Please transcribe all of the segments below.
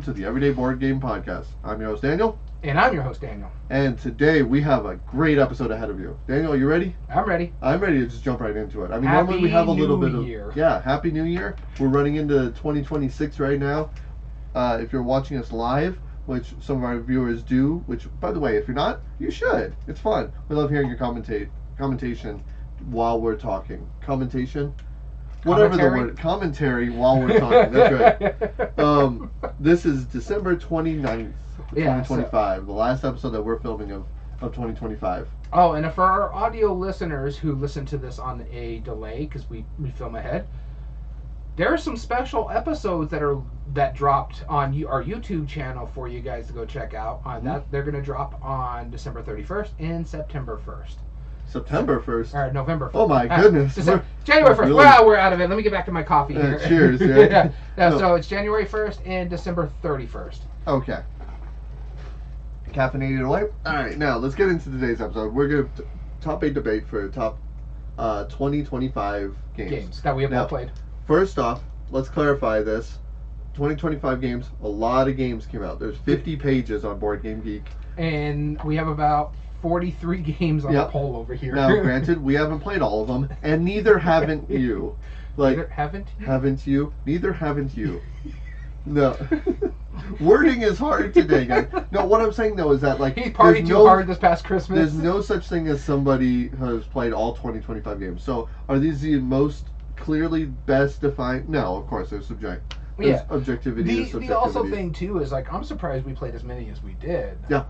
to the Everyday Board Game Podcast. I'm your host, Daniel. And I'm your host, Daniel. And today we have a great episode ahead of you. Daniel, are you ready? I'm ready. I'm ready to just jump right into it. I mean, Happy normally we have a little New bit of... Year. Yeah, Happy New Year. We're running into 2026 right now. If you're watching us live, which some of our viewers do, which, by the way, if you're not, you should. It's fun. We love hearing your commentation while we're talking. Commentation? Whatever the word. Commentary while we're talking. That's right. This is December 29th, 2025. The last episode that we're filming of 2025. Oh, and for our audio listeners who listen to this on a delay, because we film ahead, there are some special episodes that dropped on our YouTube channel for you guys to go check out. That they're going to drop on December 31st and September 1st. September 1st? Or November 1st. Oh my goodness. January 1st. Really... Well, we're out of it. Let me get back to my coffee here. Cheers. Yeah. So it's January 1st and December 31st. Okay. Caffeinated away. Alright, now let's get into today's episode. We're going to top 8 debate for top 2025 games that we have all played. First off, let's clarify this. 2025 games, a lot of games came out. There's 50 pages on Board Game Geek. And we have about 43 games on the poll over here. Now, granted, we haven't played all of them, and neither haven't you. Neither haven't you? Haven't you? Neither haven't you. No. Wording is hard today, guys. No, what I'm saying, though, is that, like... He partied too hard this past Christmas. There's no such thing as somebody has played all 2025 games. So, are these the most clearly best defined? No, of course, there's objectivity. The also thing, too, is, like, I'm surprised we played as many as we did. Yeah.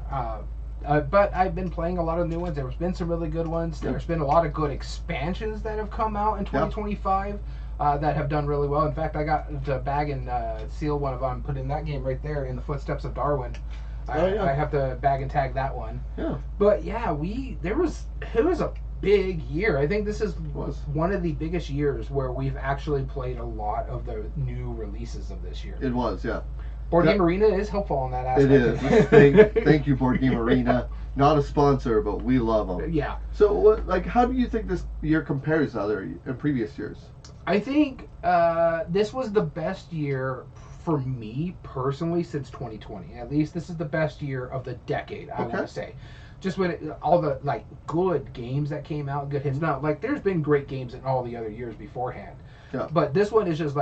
But I've been playing a lot of new ones. There's been some really good ones. There's been a lot of good expansions that have come out in 2025 that have done really well. In fact, I got to bag and seal one of them, put in that game right there in the Footsteps of Darwin. I have to bag and tag that one. Yeah. But yeah, it was a big year. I think this was one of the biggest years where we've actually played a lot of the new releases of this year. It was, yeah. Board Game Arena is helpful on that aspect. It is. Thank you, Board Game Arena. Not a sponsor, but we love them. Yeah. So, how do you think this year compares to previous years? I think this was the best year for me personally since 2020. At least this is the best year of the decade, I want to say. Just with all the good games that came out, good hits. Now, there's been great games in all the other years beforehand. Yeah. But this one is just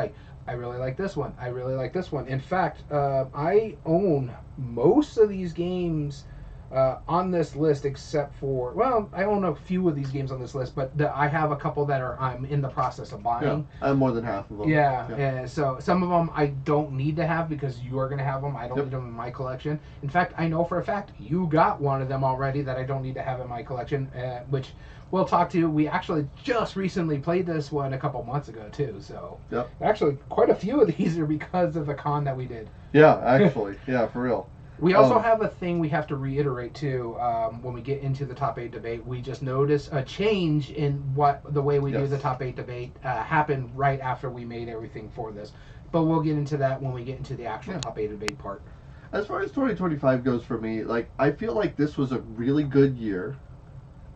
I really like this one. I really like this one. In fact, I own most of these games on this list except for... Well, I own a few of these games on this list, but I have a couple that I'm in the process of buying. Yeah, I have more than half of them. Yeah. So some of them I don't need to have because you are going to have them. I don't need them in my collection. In fact, I know for a fact you got one of them already that I don't need to have in my collection, which... We'll talk to. We actually just recently played this one a couple months ago too. So actually, quite a few of these are because of the con that we did. Yeah, actually, yeah, for real. We also have a thing we have to reiterate too. When we get into the top 8 debate, we just noticed a change in the way we do the top 8 debate happened right after we made everything for this. But we'll get into that when we get into the actual top 8 debate part. As far as 2025 goes for me, I feel like this was a really good year.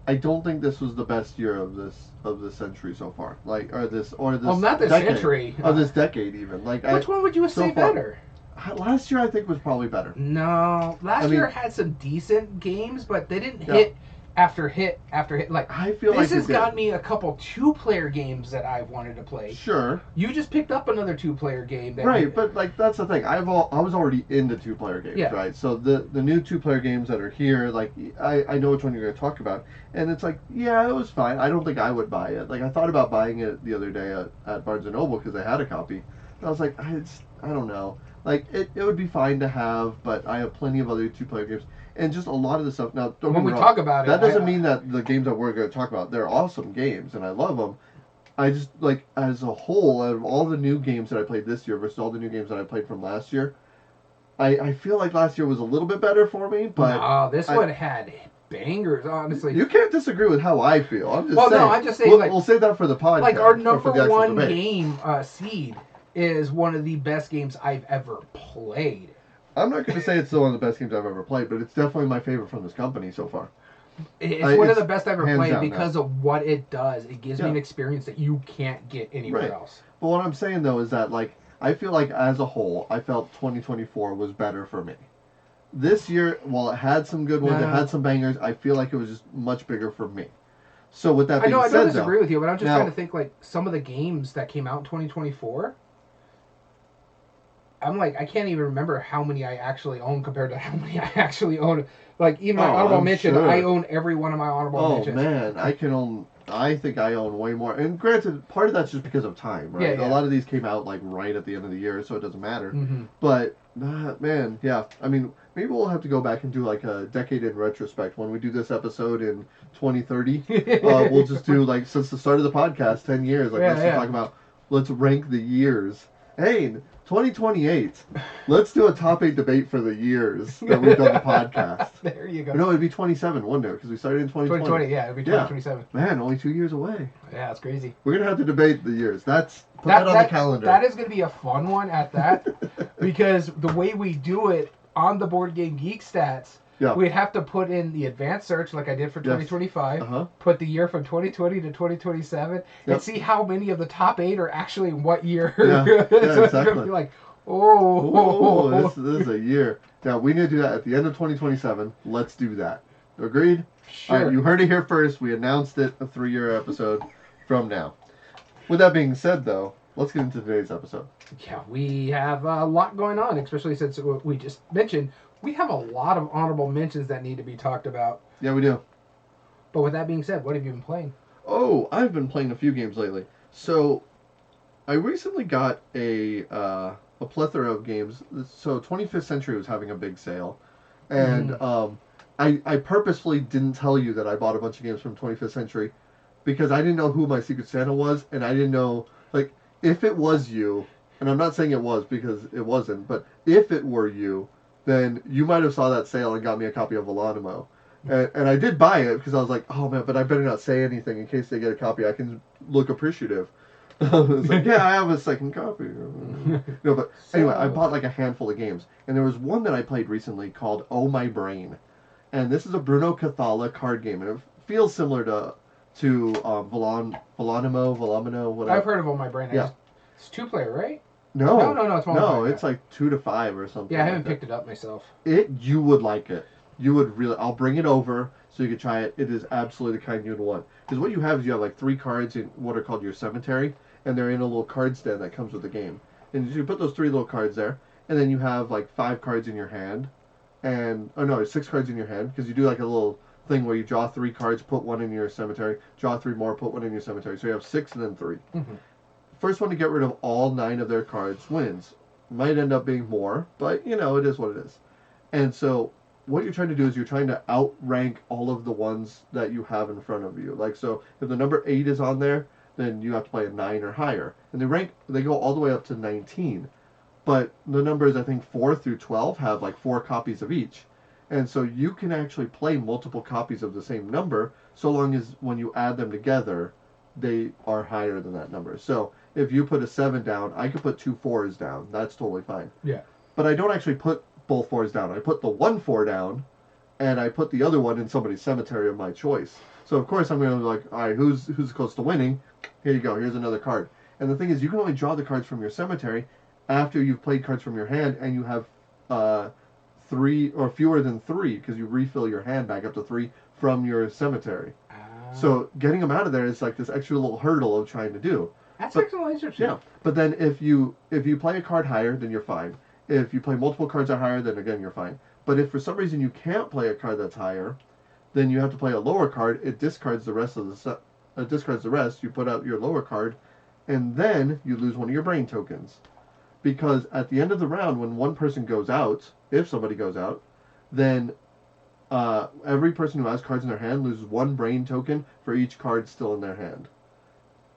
I don't think this was the best year of this century so far. Well, not this century. Of this decade, even. Which one would you say better? Last year, I think, was probably better. No, last year had some decent games, but they didn't hit after hit after hit. I feel this has got me a couple 2-player games that I've wanted to play. Sure. You just picked up another 2-player game. But that's the thing. I was already into 2-player games, right? So the new 2-player games that are here, I know which one you're going to talk about, and it's it was fine. I don't think I would buy it. I thought about buying it the other day at Barnes & Noble because I had a copy. And I was like, I don't know. It would be fine to have, but I have plenty of other 2-player games. And just a lot of the stuff. Now, don't get me wrong, talk about it, that doesn't mean that the games that we're going to talk about, they're awesome games, and I love them. I just, as a whole, out of all the new games that I played this year versus all the new games that I played from last year, I feel like last year was a little bit better for me, but... No, this one had bangers, honestly. You can't disagree with how I feel. I'm just saying. No, I'm just saying, we'll save that for the podcast. Our number one game, Seed, is one of the best games I've ever played. I'm not going to say it's one of the best games I've ever played, but it's definitely my favorite from this company so far. It's one of the best I've ever played because of what it does. It gives me an experience that you can't get anywhere else. But what I'm saying, though, is that, I feel like as a whole, I felt 2024 was better for me. This year, while it had some good ones, it had some bangers. I feel like it was just much bigger for me. So with that being I said, don't disagree though, with you, but I'm just now, trying to think like some of the games that came out in 2024. I'm like, I can't even remember how many I actually own compared to how many I actually own. Like, even my honorable mention, sure. I own every one of my honorable mentions. Oh, man. I think I own way more. And granted, part of that's just because of time, right? Yeah. A lot of these came out, like, right at the end of the year, so it doesn't matter. Mm-hmm. But, man, yeah. I mean, maybe we'll have to go back and do, like, a decade in retrospect. When we do this episode in 2030, we'll just do, like, since the start of the podcast, 10 years. Like, let's just talk about, let's rank the years. Hey, 2028. Let's do a top 8 debate for the years that we've done the podcast. There you go. No, it'd be 27, wouldn't it? Because we started in 2020. 2020, yeah, it'd be 2027. Man, only 2 years away. Yeah, it's crazy. We're going to have to debate the years. Put that on the calendar. That is going to be a fun one at that. Because the way we do it on the Board Game Geek stats, we'd have to put in the advanced search like I did for 2025, put the year from 2020 to 2027, and see how many of the top 8 are actually in what year. Yeah, so exactly. It's going to be like, oh. This is a year. Now, we need to do that at the end of 2027. Let's do that. Agreed? Sure. All right, you heard it here first. We announced it, a 3-year episode from now. With that being said, though, let's get into today's episode. Yeah, we have a lot going on, especially since we just mentioned we have a lot of honorable mentions that need to be talked about. Yeah, we do. But with that being said, what have you been playing? Oh, I've been playing a few games lately. So, I recently got a plethora of games. So, 25th Century was having a big sale. And I purposefully didn't tell you that I bought a bunch of games from 25th Century because I didn't know who my Secret Santa was, and I didn't know, like, if it was you, and I'm not saying it was because it wasn't, but if it were you, then you might have saw that sale and got me a copy of Volonimo. And I did buy it because I was like, oh man, but I better not say anything in case they get a copy. I can look appreciative. I was like, yeah, I have a second copy. No, but anyway, I bought like a handful of games. And there was one that I played recently called Oh My Brain. And this is a Bruno Cathala card game. And it feels similar to Volomino, whatever. I've heard of Oh My Brain. Yeah. It's 2-player, right? No, it's one. It's like 2 to 5 or something. Yeah, I haven't picked it up myself. You would like it. You would really. I'll bring it over so you can try it. It is absolutely the kind you'd want. Because what you have is you have like 3 cards in what are called your cemetery, and they're in a little card stand that comes with the game. And you put those 3 little cards there, and then you have like 5 cards in your hand, and 6 cards in your hand because you do like a little thing where you draw 3 cards, put 1 in your cemetery, draw 3 more, put 1 in your cemetery. So you have 6 and then 3. Mm-hmm. First one to get rid of all 9 of their cards wins. Might end up being more, but it is what it is. And so what you're trying to do is you're trying to outrank all of the ones that you have in front of you. Like, so if the number 8 is on there, then you have to play a 9 or higher. And they go all the way up to 19. But the numbers, I think 4 through 12 have like 4 copies of each. And so you can actually play multiple copies of the same number so long as when you add them together, they are higher than that number. So if you put a 7 down, I could put 2 4s down. That's totally fine. Yeah. But I don't actually put both 4s down. I put the 1 4 down, and I put the other one in somebody's cemetery of my choice. So of course I'm going to be like, all right, who's close to winning? Here you go. Here's another card. And the thing is, you can only draw the cards from your cemetery after you've played cards from your hand, and you have 3 or fewer than 3 because you refill your hand back up to 3 from your cemetery. So getting them out of there is like this extra little hurdle of trying to do. That's actually interesting. Yeah, but then if you play a card higher, then you're fine. If you play multiple cards that are higher, then again you're fine. But if for some reason you can't play a card that's higher, then you have to play a lower card. It discards the rest of the discards the rest. You put out your lower card, and then you lose one of your brain tokens. Because at the end of the round, when one person goes out, if somebody goes out, then every person who has cards in their hand loses 1 brain token for each card still in their hand.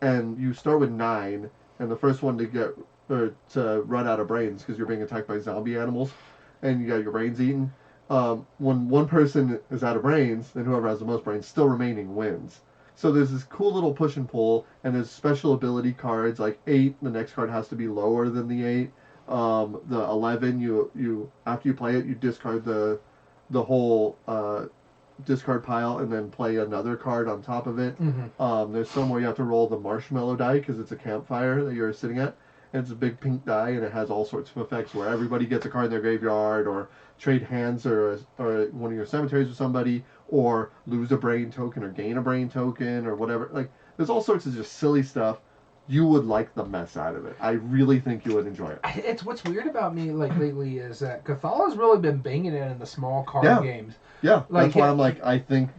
And you start with 9, and the first one to run out of brains because you're being attacked by zombie animals, and you got your brains eaten. When one person is out of brains, then whoever has the most brains still remaining wins. So there's this cool little push and pull, and there's special ability cards like 8. The next card has to be lower than the 8. The 11, you after you play it, you discard the whole discard pile and then play another card on top of it. Mm-hmm. There's some where you have to roll the marshmallow die because it's a campfire that you're sitting at. and it's a big pink die, and it has all sorts of effects where everybody gets a card in their graveyard, or trade hands or one of your cemeteries with somebody, or lose a brain token or gain a brain token or whatever. Like, there's all sorts of just silly stuff. You would like the mess out of it. I really think you would enjoy it. It's what's weird about me like lately is that Cathala's really been banging it in the small card Yeah. games. Yeah, Like, that's why I'm like, I think,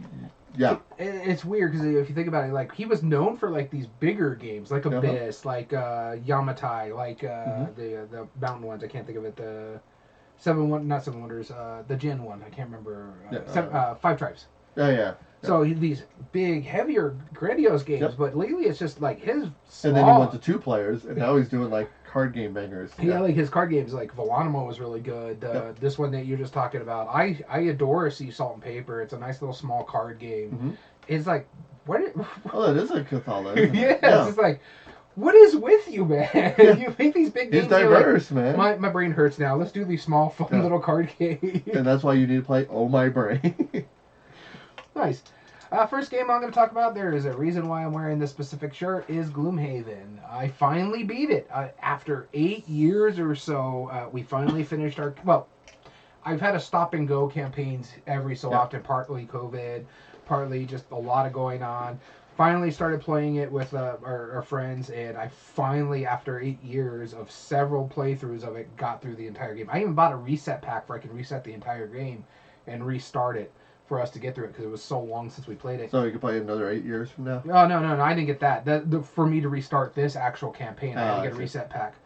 yeah. It's weird because if you think about it, like he was known for like these bigger games, like Abyss, like Yamatai, like the mountain ones. I can't think of it. The not Seven Wonders. The Jin one. I can't remember. Five Tribes. Yeah. So these big, heavier, grandiose games, Yep. but lately it's just like his small... And then he went to 2 players, and now he's doing like card game bangers. Yeah, like his card games, like Volanimo was really good. This one that you're just talking about, I adore Sea Salt and Paper. It's a nice little small card game. Mm-hmm. It's like, what? Oh, that is a Cathala. Isn't Yeah, it? Yeah, it's just like, what is with you, man? Yeah. You make these big games. He's diverse, like, man. My brain hurts now. Let's do these small, fun little card games. And that's why you need to play Oh My Brain. Nice. First game I'm going to talk about, there is a reason why I'm wearing this specific shirt, is Gloomhaven. I finally beat it. After 8 years or so, we finally finished our... Well, I've had a stop-and-go campaigns every so often, partly COVID, partly just a lot of going on. Finally started playing it with our friends, and I finally, after 8 years of several playthroughs of it, got through the entire game. I even bought a reset pack where I can reset the entire game and restart it for us to get through it because it was so long since we played it. So you can play another 8 years from now? Oh, no, I didn't get that. For me to restart this actual campaign, I had to get a reset pack.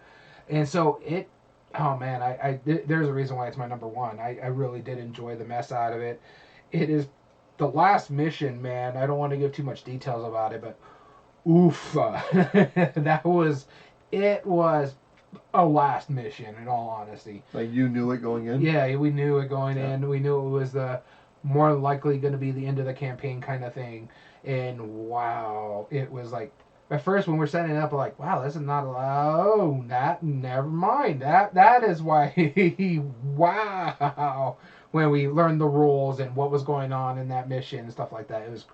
And so it... Oh, man, there's a reason why it's my number one. I really did enjoy the mess out of it. It is... The last mission, man, I don't want to give too much details about it, but... Oof. That was... It was a last mission, in all honesty. Like, you knew it going in? Yeah, we knew it going in. We knew it was the... more likely going to be the end of the campaign kind of thing. And wow, it was like, at first when we're setting it up, we're like, wow, this is not allowed. Oh, never mind. That is why, wow. When we learned the rules and what was going on in that mission and stuff like that, it was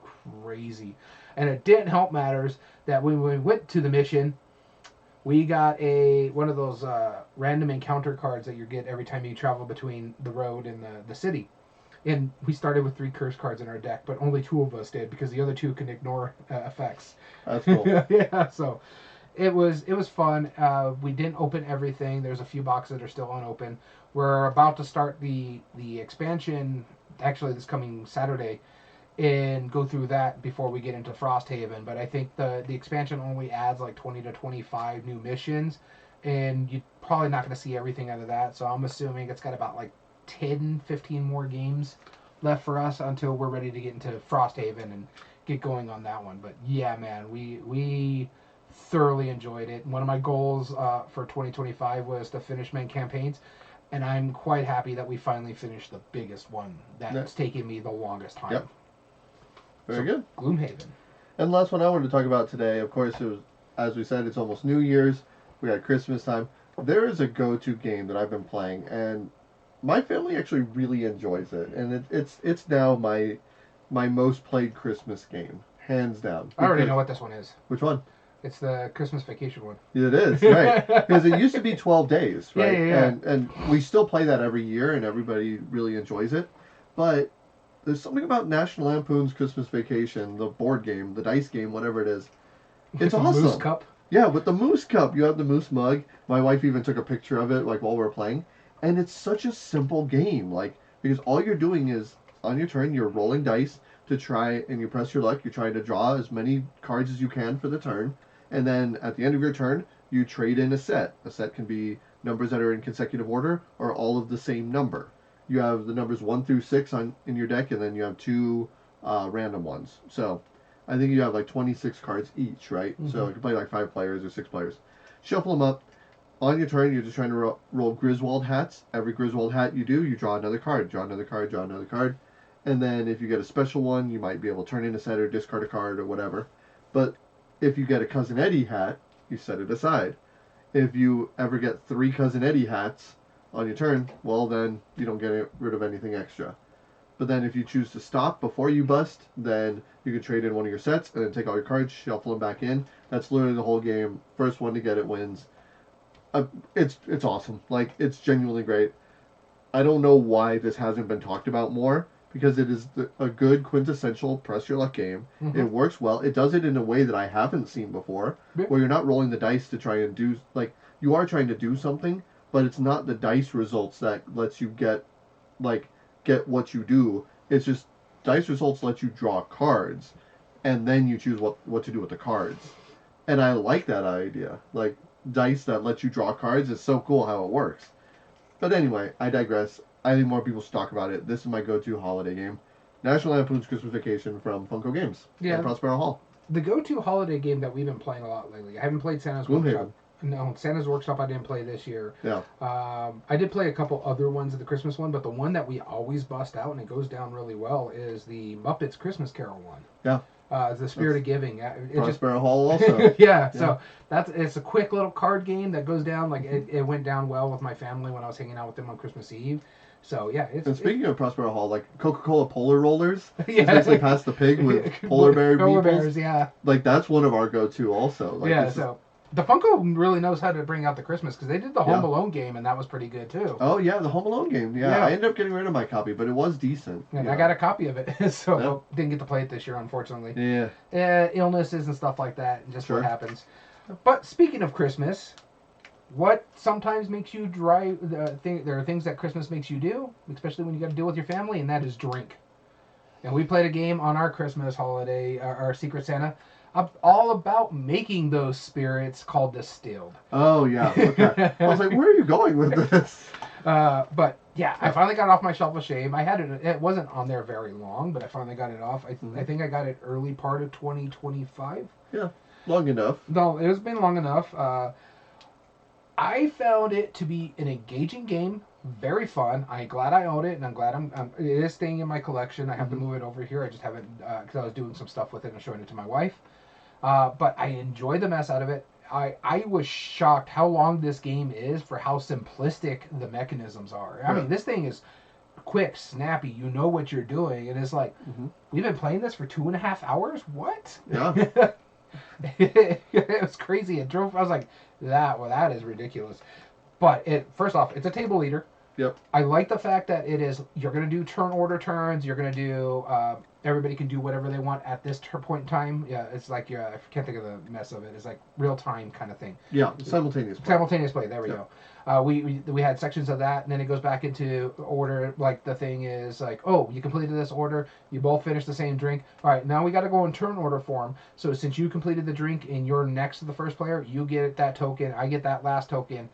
crazy. And it didn't help matters that when we went to the mission, we got one of those random encounter cards that you get every time you travel between the road and the city. And we started with 3 curse cards in our deck, but only 2 of us did because the other 2 can ignore effects. That's cool. Yeah, so it was fun. We didn't open everything. There's a few boxes that are still unopened. We're about to start the expansion, actually this coming Saturday, and go through that before we get into Frosthaven. But I think the expansion only adds like 20 to 25 new missions, and you're probably not going to see everything out of that. So I'm assuming it's got about like 10, 15 more games left for us until we're ready to get into Frosthaven and get going on that one. But yeah, man, we thoroughly enjoyed it. One of my goals for 2025 was to finish main campaigns, and I'm quite happy that we finally finished the biggest one that's taken me the longest time. Yep. Very good. Gloomhaven. And the last one I wanted to talk about today, of course, it was, as we said, it's almost New Year's. We got Christmas time. There is a go-to game that I've been playing, and my family actually really enjoys it, and it's now my most played Christmas game, hands down. I already know what this one is. Which one? It's the Christmas Vacation one. It is, right. Because it used to be 12 days, right? Yeah. And we still play that every year, and everybody really enjoys it. But there's something about National Lampoon's Christmas Vacation, the board game, the dice game, whatever it is. It's awesome. Moose Cup? Yeah, with the Moose Cup. You have the Moose mug. My wife even took a picture of it, like, while we were playing. And it's such a simple game, like, because all you're doing is, on your turn, you're rolling dice to try, and you press your luck, you're trying to draw as many cards as you can for the turn, and then at the end of your turn, you trade in a set. A set can be numbers that are in consecutive order, or all of the same number. You have the numbers 1 through 6 in your deck, and then you have 2 random ones. So, I think you have like 26 cards each, right? Mm-hmm. So, you can play like 5 players or 6 players. Shuffle them up. On your turn, you're just trying to roll Griswold hats. Every Griswold hat you do, you draw another card, draw another card, draw another card. And then if you get a special one, you might be able to turn in a set or discard a card or whatever. But if you get a Cousin Eddie hat, you set it aside. If you ever get 3 Cousin Eddie hats on your turn, well, then you don't get rid of anything extra. But then if you choose to stop before you bust, then you can trade in one of your sets and then take all your cards, shuffle them back in. That's literally the whole game. First one to get it wins. It's awesome. Like, it's genuinely great. I don't know why this hasn't been talked about more because it is a good quintessential press your luck game. Mm-hmm. It works well. It does it in a way that I haven't seen before, Yeah. where you're not rolling the dice to try and do like you are trying to do something, but it's not the dice results that lets you get what you do. It's just dice results let you draw cards, and then you choose what to do with the cards. And I like that idea. Like dice that let you draw cards is so cool how it works. But anyway, I digress. I think more people should talk about it. This is my go-to holiday game. National Lampoon's Christmas Vacation from Funko Games. Yeah. And Prospero Hall. The go-to holiday game that we've been playing a lot lately. I haven't played Santa's Workshop. No, Santa's Workshop I didn't play this year. Yeah. I did play a couple other ones at the Christmas one, but the one that we always bust out and it goes down really well is the Muppets Christmas Carol one. Yeah. It's the Spirit of Giving. Prospero Hall also. Yeah, so it's a quick little card game that goes down. Like it went down well with my family when I was hanging out with them on Christmas Eve. So yeah, and speaking of Prospero Hall, like Coca-Cola Polar Rollers, yeah, basically Pass the Pig with polar bear meeples. Bears, yeah. Like that's one of our go-to also. Like, yeah, so the Funko really knows how to bring out the Christmas because they did the Home Alone game and that was pretty good too. Oh yeah, the Home Alone game. Yeah, I ended up getting rid of my copy, but it was decent. And I got a copy of it, so didn't get to play it this year, unfortunately. Yeah. Illnesses and stuff like that, and just what happens. But speaking of Christmas. What sometimes makes you drive? There are things that Christmas makes you do, especially when you got to deal with your family, and that is drink. And we played a game on our Christmas holiday, our Secret Santa, all about making those spirits called distilled. Oh yeah, okay. I was like, where are you going with this? But yeah, I finally got it off my shelf of shame. I had it; it wasn't on there very long, but I finally got it off. I think I got it early part of 2025. Yeah, long enough. No, it's been long enough. I found it to be an engaging game, very fun. I'm glad I own it, and I'm glad it is staying in my collection. I have to move it over here. I just haven't, because I was doing some stuff with it and showing it to my wife. But I enjoyed the mess out of it. I was shocked how long this game is for how simplistic the mechanisms are. I mean, this thing is quick, snappy. You know what you're doing, and it's like, we've been playing this for 2.5 hours? What? Yeah. It was crazy. I was like, that is ridiculous. But first off, it's a table eater. Yep. I like the fact that you're going to do turn order turns. You're going to do, everybody can do whatever they want at this point in time. Yeah, it's like, I can't think of the mess of it. It's like real time kind of thing. Yeah, simultaneous play. Simultaneous play, there we go. We had sections of that, and then it goes back into order. Like the thing is like, oh, you completed this order, you both finished the same drink. All right, now we got to go in turn order form. So since you completed the drink and you're next to the first player, you get that token. I get that last token.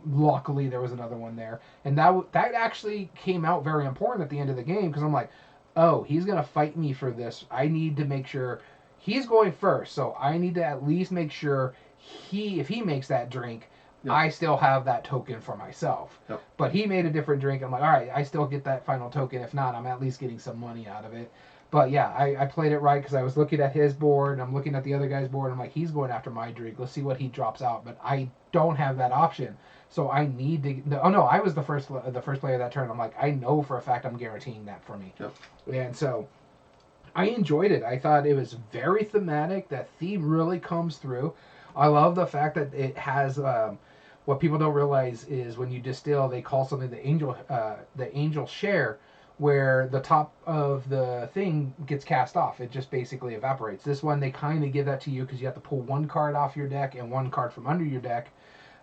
Luckily, there was another one there, and that actually came out very important at the end of the game because I'm like, oh, he's gonna fight me for this. I need to make sure he's going first, so I need to at least make sure if he makes that drink. Yep. I still have that token for myself. Yep. But he made a different drink. I'm like, all right, I still get that final token. If not, I'm at least getting some money out of it. But yeah, I played it right because I was looking at his board and I'm looking at the other guy's board. And I'm like, he's going after my drink. Let's see what he drops out. But I don't have that option. So I need to. Oh no, I was the first player that turn. I'm like, I know for a fact I'm guaranteeing that for me. Yep. And so I enjoyed it. I thought it was very thematic. That theme really comes through. I love the fact that it has. What people don't realize is when you distill, they call something the angel share, where the top of the thing gets cast off. It just basically evaporates. This one, they kind of give that to you because you have to pull one card off your deck and one card from under your deck,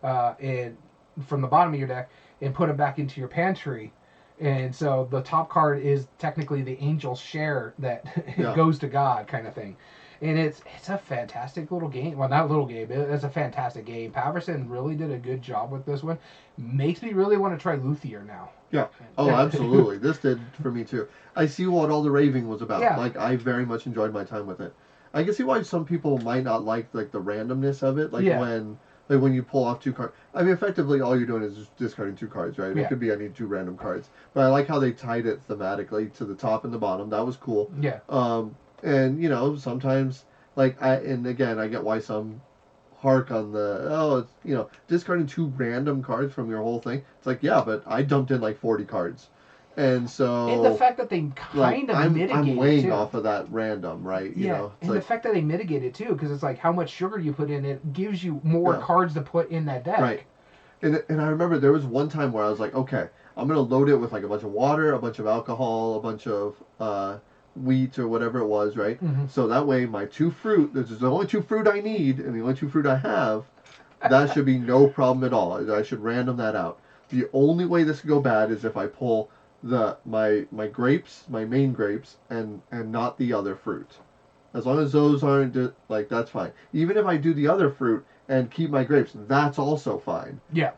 and from the bottom of your deck, and put it back into your pantry. And so the top card is technically the angel share that goes to God kind of thing. And it's a fantastic little game. Well, not a little game. It's a fantastic game. Paverson really did a good job with this one. Makes me really want to try Luthier now. Yeah. Oh, absolutely. This did for me too. I see what all the raving was about. Yeah. Like, I very much enjoyed my time with it. I can see why some people might not like the randomness of it. Like when you pull off 2 cards. I mean, effectively, all you're doing is just discarding 2 cards, right? It could be I need 2 random cards. But I like how they tied it thematically to the top and the bottom. That was cool. Yeah. And, sometimes, and again, I get why some hark on discarding 2 random cards from your whole thing. It's like, yeah, but I dumped in 40 cards. And so... And the fact that they kind of mitigate it, I'm weighing off of that random, right? And the fact that they mitigate it, too, because it's like how much sugar you put in it gives you more cards to put in that deck. Right. And I remember there was one time where I was like, okay, I'm gonna load it with like a bunch of water, a bunch of alcohol, a bunch of wheat or whatever it was, right? Mm-hmm. So that way my two fruit, there's the only two fruit I need, and the only two fruit I have, that should be no problem at all. I should random that out. The only way this could go bad is if I pull my grapes, my main grapes, and not the other fruit. As long as those aren't like, that's fine. Even if I do the other fruit and keep my grapes, that's also fine. Yeah.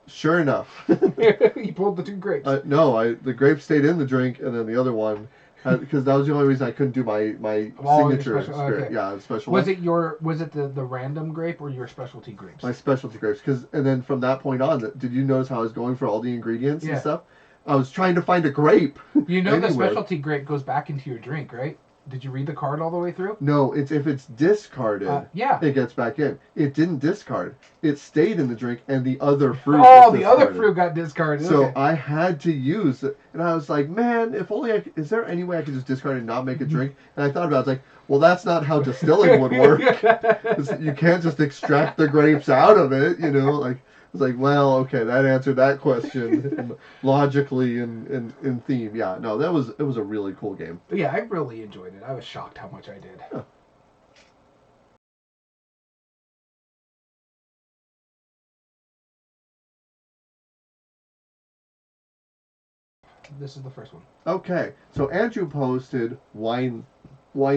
Sure enough. You pulled the two grapes. No, the grapes stayed in the drink, and then the other one, because that was the only reason I couldn't do my signature special, spirit. okay. Yeah, special. Was it the random grape or your specialty grapes? My specialty grapes, and then from that point on, did you notice how I was going for all the ingredients and stuff? I was trying to find a grape. You know, the specialty grape goes back into your drink, right? Did you read the card all the way through? No, if it's discarded, it gets back in. It didn't discard. It stayed in the drink, and the other fruit. Oh, the other fruit got discarded. So okay. I had to use it, and I was like, man, if only is there any way I could just discard it and not make a drink? And I thought about it, I was like, well, that's not how distilling would work. You can't just extract the grapes out of it, like. It's like, well, okay, that answered that question logically and in theme. Yeah, no, it was a really cool game. Yeah, I really enjoyed it. I was shocked how much I did. Yeah. This is the first one. Okay, so Andrew posted Wine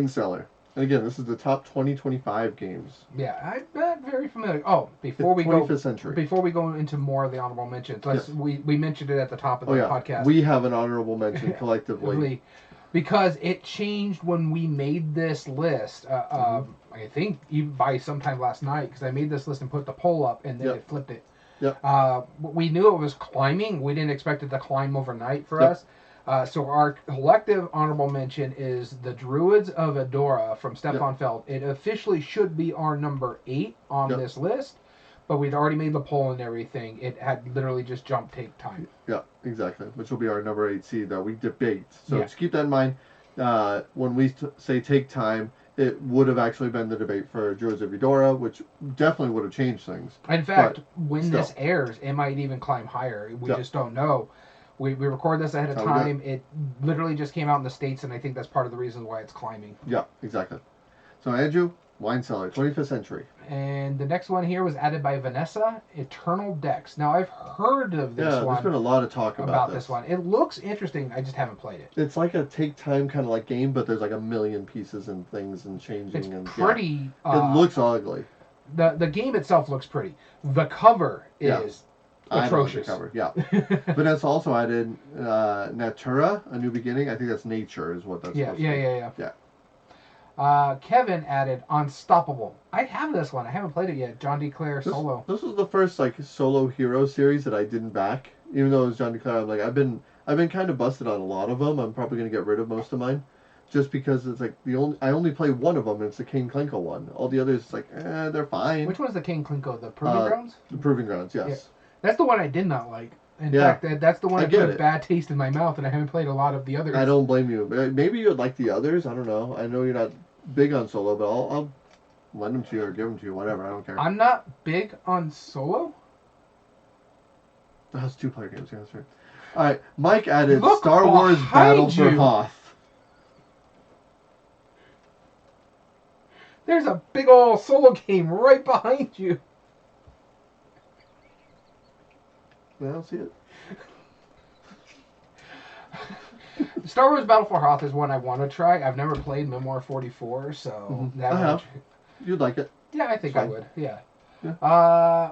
Cellar. And again, this is the top 2025 games. Yeah, I'm not very familiar. Oh, before we 25th century. Before we go into more of the honorable mentions, we mentioned it at the top of the podcast. We have an honorable mention collectively. Because it changed when we made this list. I think even by sometime last night, because I made this list and put the poll up, and then it flipped it. Yep. We knew it was climbing. We didn't expect it to climb overnight for us. So our collective honorable mention is the Druids of Adora from Stefan Feld. It officially should be our number 8 on this list, but we'd already made the poll and everything. It had literally just jumped take time. Yeah, exactly. Which will be our number 8 seed that we debate. So just keep that in mind. When we say take time, it would have actually been the debate for Druids of Adora, which definitely would have changed things. In fact, when this airs, it might even climb higher. We just don't know. We record this ahead of time. It literally just came out in the States, and I think that's part of the reason why it's climbing. Yeah, exactly. So, Andrew, Wine Cellar, 25th century. And the next one here was added by Vanessa, Eternal Decks. Now, I've heard of this one. Yeah, there's been a lot of talk about this one. It looks interesting. I just haven't played it. It's like a take-time kind of like game, but there's like a million pieces and things and changing. It's pretty... it looks ugly. The game itself looks pretty. The cover is... atrocious. I don't like the cover. Yeah. Vanessa also added Natura, A New Beginning. I think that's nature is what that's supposed to be. Yeah. Kevin added Unstoppable. I have this one. I haven't played it yet. John D. Clare solo. This was the first like solo hero series that I didn't back. Even though it was John D. Clare, I'm like I've been kind of busted on a lot of them. I'm probably gonna get rid of most of mine. Just because it's like I only play one of them, and it's the King Klinko one. All the others, like, they're fine. Which one's the King Klinko? The Proving Grounds? The Proving Grounds, yes. Yeah. That's the one I did not like. In fact, that's the one that put a bad taste in my mouth, and I haven't played a lot of the others. I don't blame you. Maybe you'd like the others. I don't know. I know you're not big on solo, but I'll lend them to you or give them to you, whatever. I don't care. I'm not big on solo? That's 2-player games, yeah, that's right. All right, Mike added Look Star Wars Battle for Hoth. There's a big old solo game right behind you. I don't see it. Star Wars Battle for Hoth is one I want to try. I've never played Memoir 44, so I have. You'd like it. Yeah, I think I would. Yeah.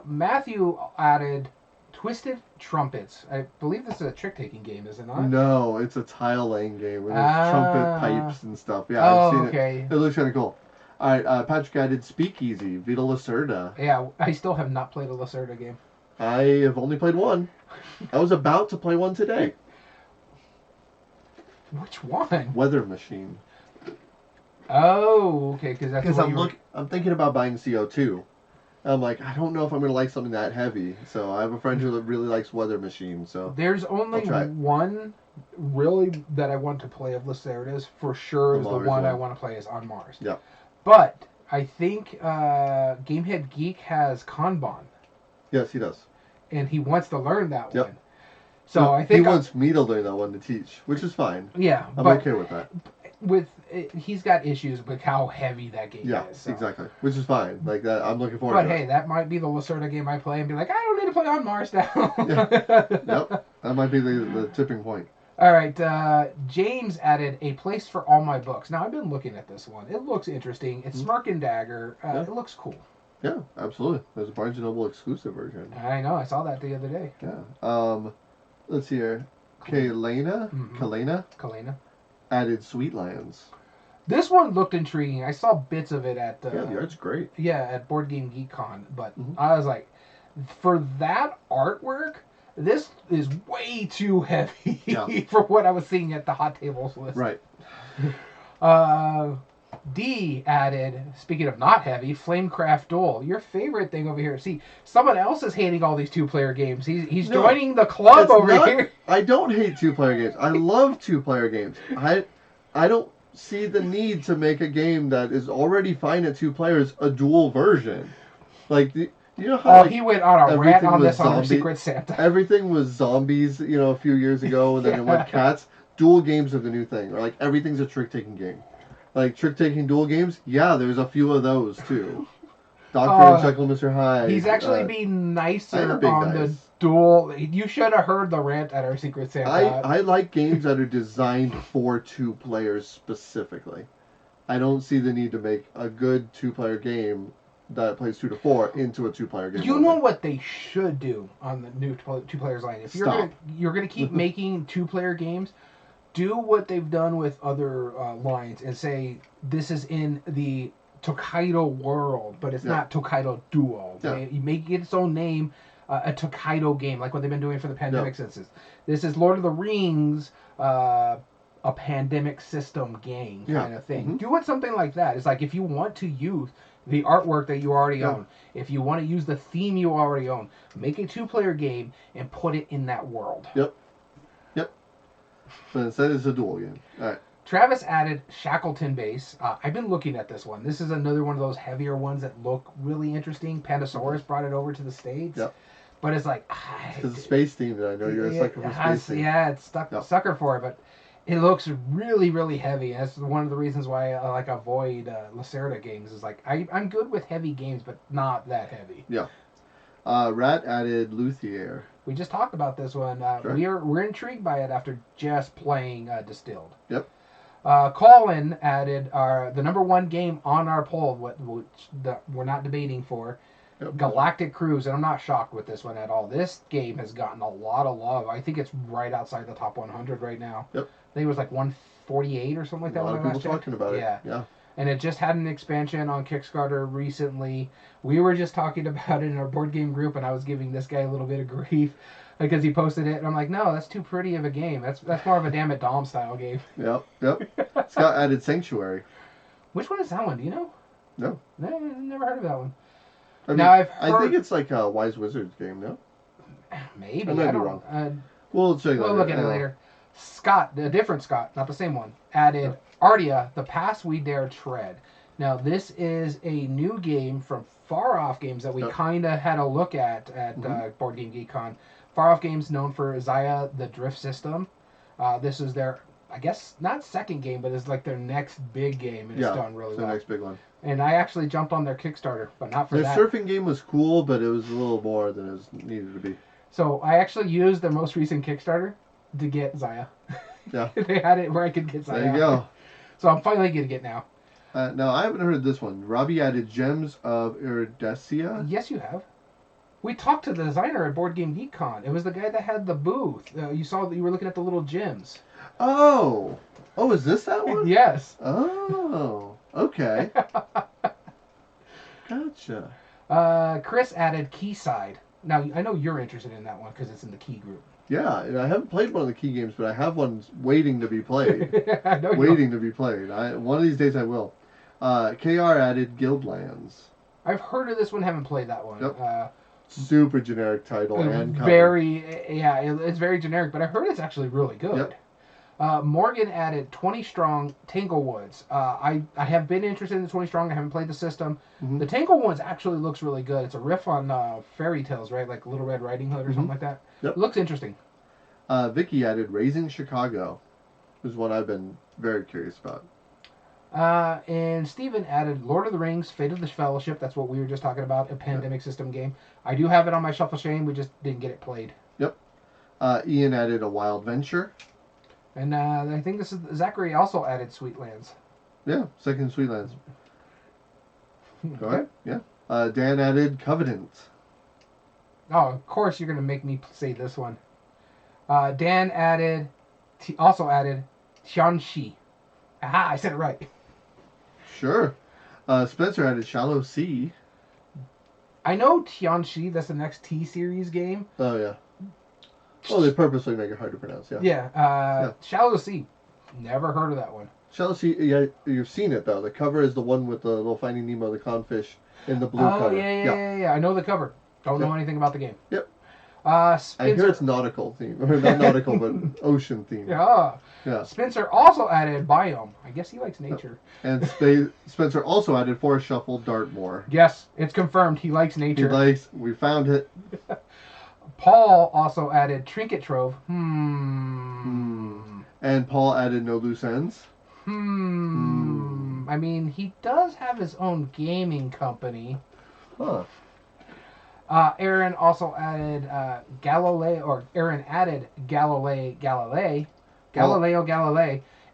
Matthew added Twisted Trumpets. I believe this is a trick-taking game, is it not? No, it's a tile laying game where there's trumpet pipes and stuff. Yeah, I've seen it. It looks kind of cool. All right, Patrick added Speakeasy, Vita Lacerda. Yeah, I still have not played a Lacerda game. I have only played one. I was about to play one today. Which one? Weather Machine. Oh, okay, because I'm thinking about buying CO2. I'm like, I don't know if I'm gonna like something that heavy. So I have a friend who really likes Weather Machine. So there's only one really that I want to play of Lacerda's for sure. Is the one I want to play is On Mars. Yeah. But I think Gamehead Geek has Kanban. Yes, he does. and he wants to learn that Yep. one. So No, I think he wants me to learn that one to teach, which is fine. yeah, I'm but okay with that. he's got issues with how heavy that game Yeah, is. So. exactly. Which is fine. Like that, I'm looking forward But to hey, it. that might be the Lacerda game I play and be like, I don't need to play on Mars now. Yeah. Yep. That might be the tipping point. All right, James added a place for all my books. Now, I've been looking at this one. It looks interesting. It's Smirk and Dagger. Yeah. It looks cool. Yeah, absolutely. There's a Barnes & Noble exclusive version. I know. I saw that the other day. Yeah. Let's see here. Kalena added Sweetlands. This one looked intriguing. I saw bits of it at... Yeah, the art's great. Yeah, at Board Game Geek Con. But I was like, for that artwork... This is way too heavy for what I was seeing at the hot tables list. Right. D added, speaking of not heavy, Flamecraft Duel. Your favorite thing over here. See, someone else is hating all these two-player games. He's joining the club over here. I don't hate two-player games. I love two-player games. I don't see the need to make a game that is already fine at two players a dual version. Like, you know how he went on a rant on this on our Secret Santa. Everything was zombies, a few years ago, and then it went cats. Dual games are the new thing. Or like everything's a trick-taking game. Like trick-taking dual games, yeah, there's a few of those too. Dr. and Jekyll, Mr. Hyde. He's actually being nicer on the dual. You should have heard the rant at our Secret Santa. I like games that are designed for two players specifically. I don't see the need to make a good two-player game that plays 2 to 4 into a two-player game. You know what they should do on the new two players line? If you're gonna keep making two-player games, do what they've done with other lines and say this is in the Tokaido world, but it's not Tokaido Duo. Yeah. You make it its own name, a Tokaido game, like what they've been doing for the pandemic census. This is Lord of the Rings, a pandemic system game kind of thing. Do it something like that. It's like if you want to use the artwork that you already own, if you want to use the theme you already own, make a two-player game and put it in that world. Yep. But instead it's a dual game. All right. Travis added Shackleton base. I've been looking at this one. This is another one of those heavier ones that look really interesting. Pandasaurus brought it over to the States. Yep. But it's like... It's a space theme that I know you're a sucker for space theme. Yeah, it's sucker for it, but it looks really, really heavy. And that's one of the reasons why I avoid Lacerda games. Is like, I'm good with heavy games, but not that heavy. Yeah. Rat added Luthier. We just talked about this one. Sure. We're intrigued by it after just playing Distilled. Yep. Colin added the number one game on our poll, which we're not debating for, Galactic Cruise, and I'm not shocked with this one at all. This game has gotten a lot of love. I think it's right outside the top 100 right now. Yep. I think it was like 148 or something like that. A lot of people talking about it. Yeah. And it just had an expansion on Kickstarter recently. We were just talking about it in our board game group, and I was giving this guy a little bit of grief because he posted it, and I'm like, no, that's too pretty of a game. That's more of a Damn It Dom style game. Yep. Scott added Sanctuary. Which one is that one? Do you know? No. No, never heard of that one. I think it's like a Wise Wizards game, no? Maybe. I might be wrong. We'll check We'll look at it later. Scott, a different Scott, not the same one, added Ardia, The Path We Dare Tread. Now, this is a new game from Far Off Games that we kind of had a look at Board Game Geek Con. Far Off Games known for Zaya, the Drift System. This is their, I guess, not second game, but it's like their next big game, and it's done really well. The next big one. And I actually jumped on their Kickstarter, but not for that. Their surfing game was cool, but it was a little more than it was needed to be. So I actually used their most recent Kickstarter to get Zaya. Yeah. They had it where I could get Zaya. There you go. So I'm finally getting it now. No, I haven't heard of this one. Robbie added Gems of Iridacia. Yes, you have. We talked to the designer at Board Game Geek Con. It was the guy that had the booth. You saw that you were looking at the little gems. Oh, is this that one? Yes. Oh, okay. Gotcha. Chris added Keyside. Now, I know you're interested in that one because it's in the Key group. Yeah, and I haven't played one of the Key games, but I have one waiting to be played. I know waiting to be played. One of these days I will. KR added Guildlands. I've heard of this one, haven't played that one. Yep. Super generic title and cover. It's very generic, but I heard it's actually really good. Yep. Morgan added 20 strong Tanglewoods. I have been interested in the 20 strong. I haven't played the system. Mm-hmm. The Tanglewoods actually looks really good. It's a riff on fairy tales, right? Like Little Red Riding Hood or something like that. Yep. It looks interesting. Vicky added Raising Chicago, which is one I've been very curious about. And Steven added Lord of the Rings, Fate of the Fellowship. That's what we were just talking about, a pandemic system game. I do have it on my shuffle shame. We just didn't get it played. Yep. Ian added A Wild Venture. And I think this is Zachary also added Sweetlands. Yeah, second Sweetlands. Go Okay. ahead. Yeah. Dan added Covenant. Oh, of course you're going to make me say this one. Dan also added Tianxi. Aha, I said it right. Sure. Spencer added Shallow Sea. I know Tianxi, that's the next T-Series game. Oh, yeah. Oh, they purposely make it hard to pronounce, yeah. Yeah. Shallow Sea. Never heard of that one. Shallow Sea, yeah, you've seen it, though. The cover is the one with the little Finding Nemo, the clownfish, in the blue cover. Yeah. I know the cover. Don't know anything about the game. Yep. Spencer, I hear it's nautical theme. Or not nautical, but ocean theme. Yeah. Spencer also added Biome. I guess he likes nature. And Spencer also added Forest Shuffle Dartmoor. Yes, it's confirmed. He likes nature. We found it. Paul also added Trinket Trove. And Paul added No Loose Ends. I mean, he does have his own gaming company. Huh. Aaron also added Galileo.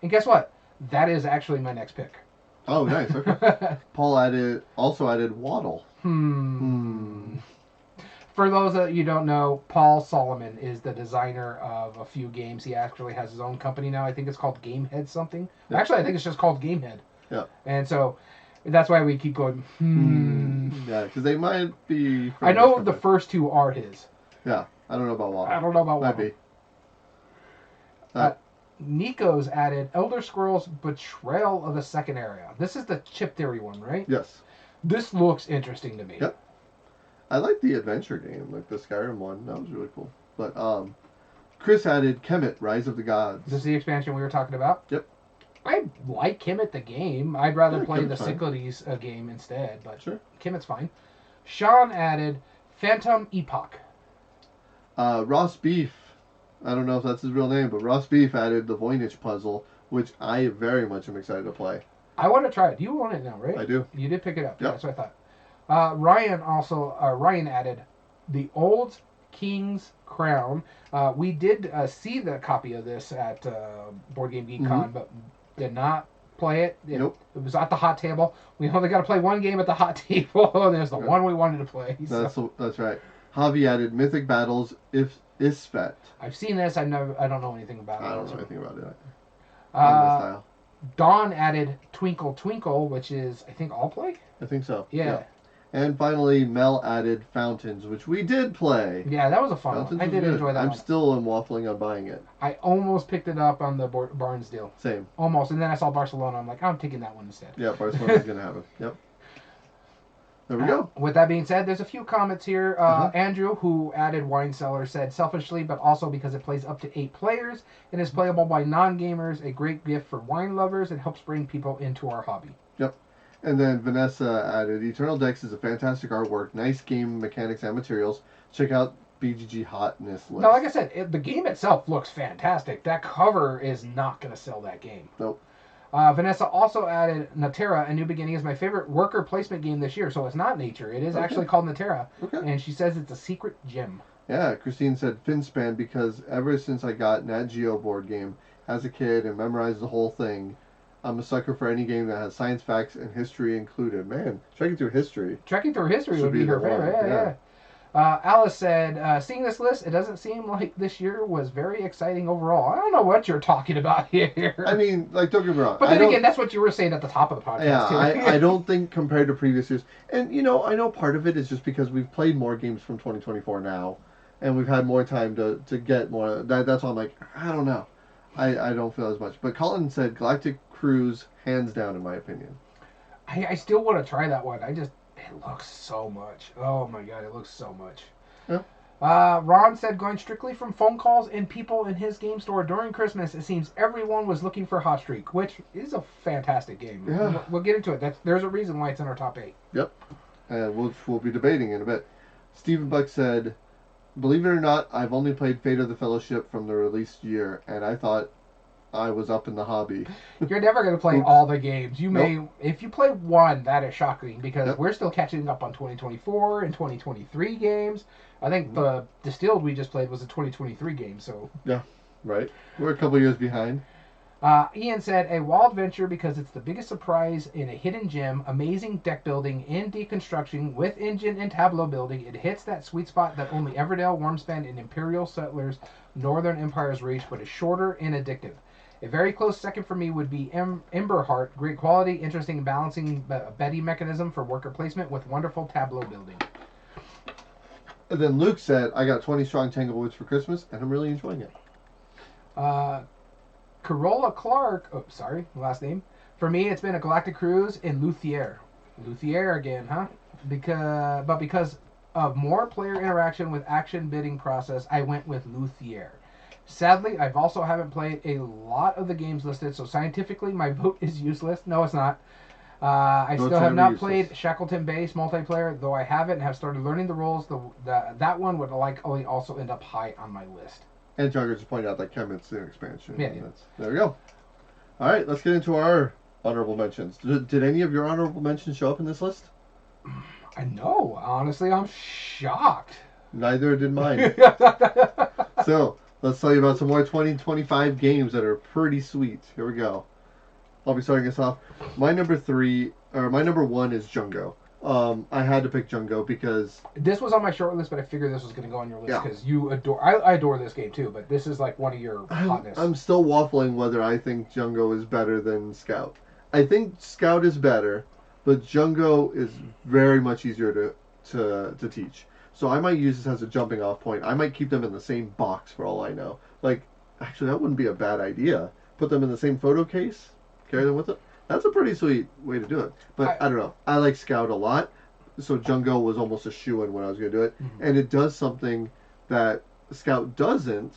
And guess what? That is actually my next pick. Oh, nice. Okay. Paul also added Waddle. For those that you don't know, Paul Solomon is the designer of a few games. He actually has his own company now. I think it's called Gamehead something. Yeah. Actually, I think it's just called Gamehead. Yeah. And so that's why we keep going. Yeah, because they might be. I know the first two are his. Yeah, I don't know about Waddle. I don't know about Waddle. Might be. Nico's added Elder Scrolls Betrayal of the Second Area. This is the Chip Theory one, right? Yes. This looks interesting to me. Yep. I like the adventure game, like the Skyrim one. That was really cool. But Chris added G.A.M.E.R, Rise of the Gods. This is the expansion we were talking about? Yep. I like G.A.M.E.R the game. I'd rather play the Cyclades game instead, but sure. G.A.M.E.R's fine. Sean added Phantom Epoch. Ross Beef, I don't know if that's his real name, but Ross Beef added the Voynich puzzle, which I very much am excited to play. I want to try it. You own it now, right? I do. You did pick it up. Yep. Yeah, that's what I thought. Ryan added The Old King's Crown. We did see the copy of this at Board Game Geek Con, but did not play it. Nope. It was at the hot table. We only got to play one game at the hot table, and there's the one we wanted to play. So. That's right. Javi added Mythic Battles Isfet. I've seen this. I don't know anything about it. I don't know anything about it. Not my style. Dawn added Twinkle Twinkle, which is, I think, all play? I think so. Yeah. And finally, Mel added Fountains, which we did play. Yeah, that was a fun one. I did enjoy that one. I'm still waffling on buying it. I almost picked it up on the Barnes deal. Same. Almost. And then I saw Barcelona. I'm like, I'm taking that one instead. Yeah, Barcelona's going to have it. Yep. There we go. With that being said, there's a few comments here. Andrew, who added Wine Cellar, said, selfishly, but also because it plays up to 8 players and is playable by non-gamers, a great gift for wine lovers. It helps bring people into our hobby. Yep. And then Vanessa added, Eternal Decks is a fantastic artwork, nice game mechanics and materials. Check out BGG Hotness list. Now, like I said, the game itself looks fantastic. That cover is not going to sell that game. Nope. Vanessa also added Natera, A New Beginning is my favorite worker placement game this year. So it's not Nature. It is actually called Natera. Okay. And she says it's a secret gem. Yeah, Christine said Finspan because ever since I got Nat Geo board game as a kid and memorized the whole thing, I'm a sucker for any game that has science, facts, and history included. Man, Trekking Through History would be her favorite. Yeah. Alice said, seeing this list, it doesn't seem like this year was very exciting overall. I don't know what you're talking about here. I mean, like, don't get me wrong. But then again, that's what you were saying at the top of the podcast. Yeah, I don't think compared to previous years. And, I know part of it is just because we've played more games from 2024 now, and we've had more time to get more. That's why I'm like, I don't know. I don't feel as much. But Colin said Galactic Cruise, hands down, in my opinion. I still want to try that one. It looks so much. Oh my god, it looks so much. Yeah. Ron said, going strictly from phone calls and people in his game store during Christmas, it seems everyone was looking for Hot Streak, which is a fantastic game. Yeah. We'll get into it. There's a reason why it's in our top 8. Yep. And we'll be debating in a bit. Stephen Buck said, believe it or not, I've only played Fate of the Fellowship from the release year, and I thought I was up in the hobby. You're never going to play all the games. You may, if you play one, that is shocking because we're still catching up on 2024 and 2023 games. I think the Distilled we just played was a 2023 game, so. Yeah, right. We're a couple years behind. Ian said, a wild venture because it's the biggest surprise in a hidden gem, amazing deck building and deconstruction with engine and tableau building. It hits that sweet spot that only Everdell, Wormspan, and Imperial Settlers Northern Empires reach, but is shorter and addictive. A very close second for me would be Ember Heart. Great quality, interesting balancing Betty mechanism for worker placement with wonderful tableau building. And then Luke said, I got 20 strong Tanglewood for Christmas, and I'm really enjoying it. Corolla Clark, last name. For me, it's been a Galactic Cruise in Luthier. Luthier again, huh? Because of more player interaction with action bidding process, I went with Luthier. Sadly, I've also haven't played a lot of the games listed, so scientifically my vote is useless. No, it's not. I still have not played Shackleton Base multiplayer, though I haven't and have started learning the rules. That one would likely also end up high on my list. And Jogger just pointed out that G.A.M.E.R's an expansion. Yeah. There we go. All right, let's get into our honorable mentions. Did any of your honorable mentions show up in this list? I know. Honestly, I'm shocked. Neither did mine. So, let's tell you about some more 2025 games that are pretty sweet. Here we go. I'll be starting us off. My number 1 is Jungo. I had to pick Jungo because this was on my short list, but I figured this was going to go on your list because you adore. I adore this game too, but this is like one of your hotness. I'm still waffling whether I think Jungo is better than Scout. I think Scout is better, but Jungo is very much easier to teach. So I might use this as a jumping off point. I might keep them in the same box for all I know. Like, actually, that wouldn't be a bad idea. Put them in the same photo case, carry them with it. That's a pretty sweet way to do it. But I don't know. I like Scout a lot. So Jungo was almost a shoo-in when I was going to do it. Mm-hmm. And it does something that Scout doesn't.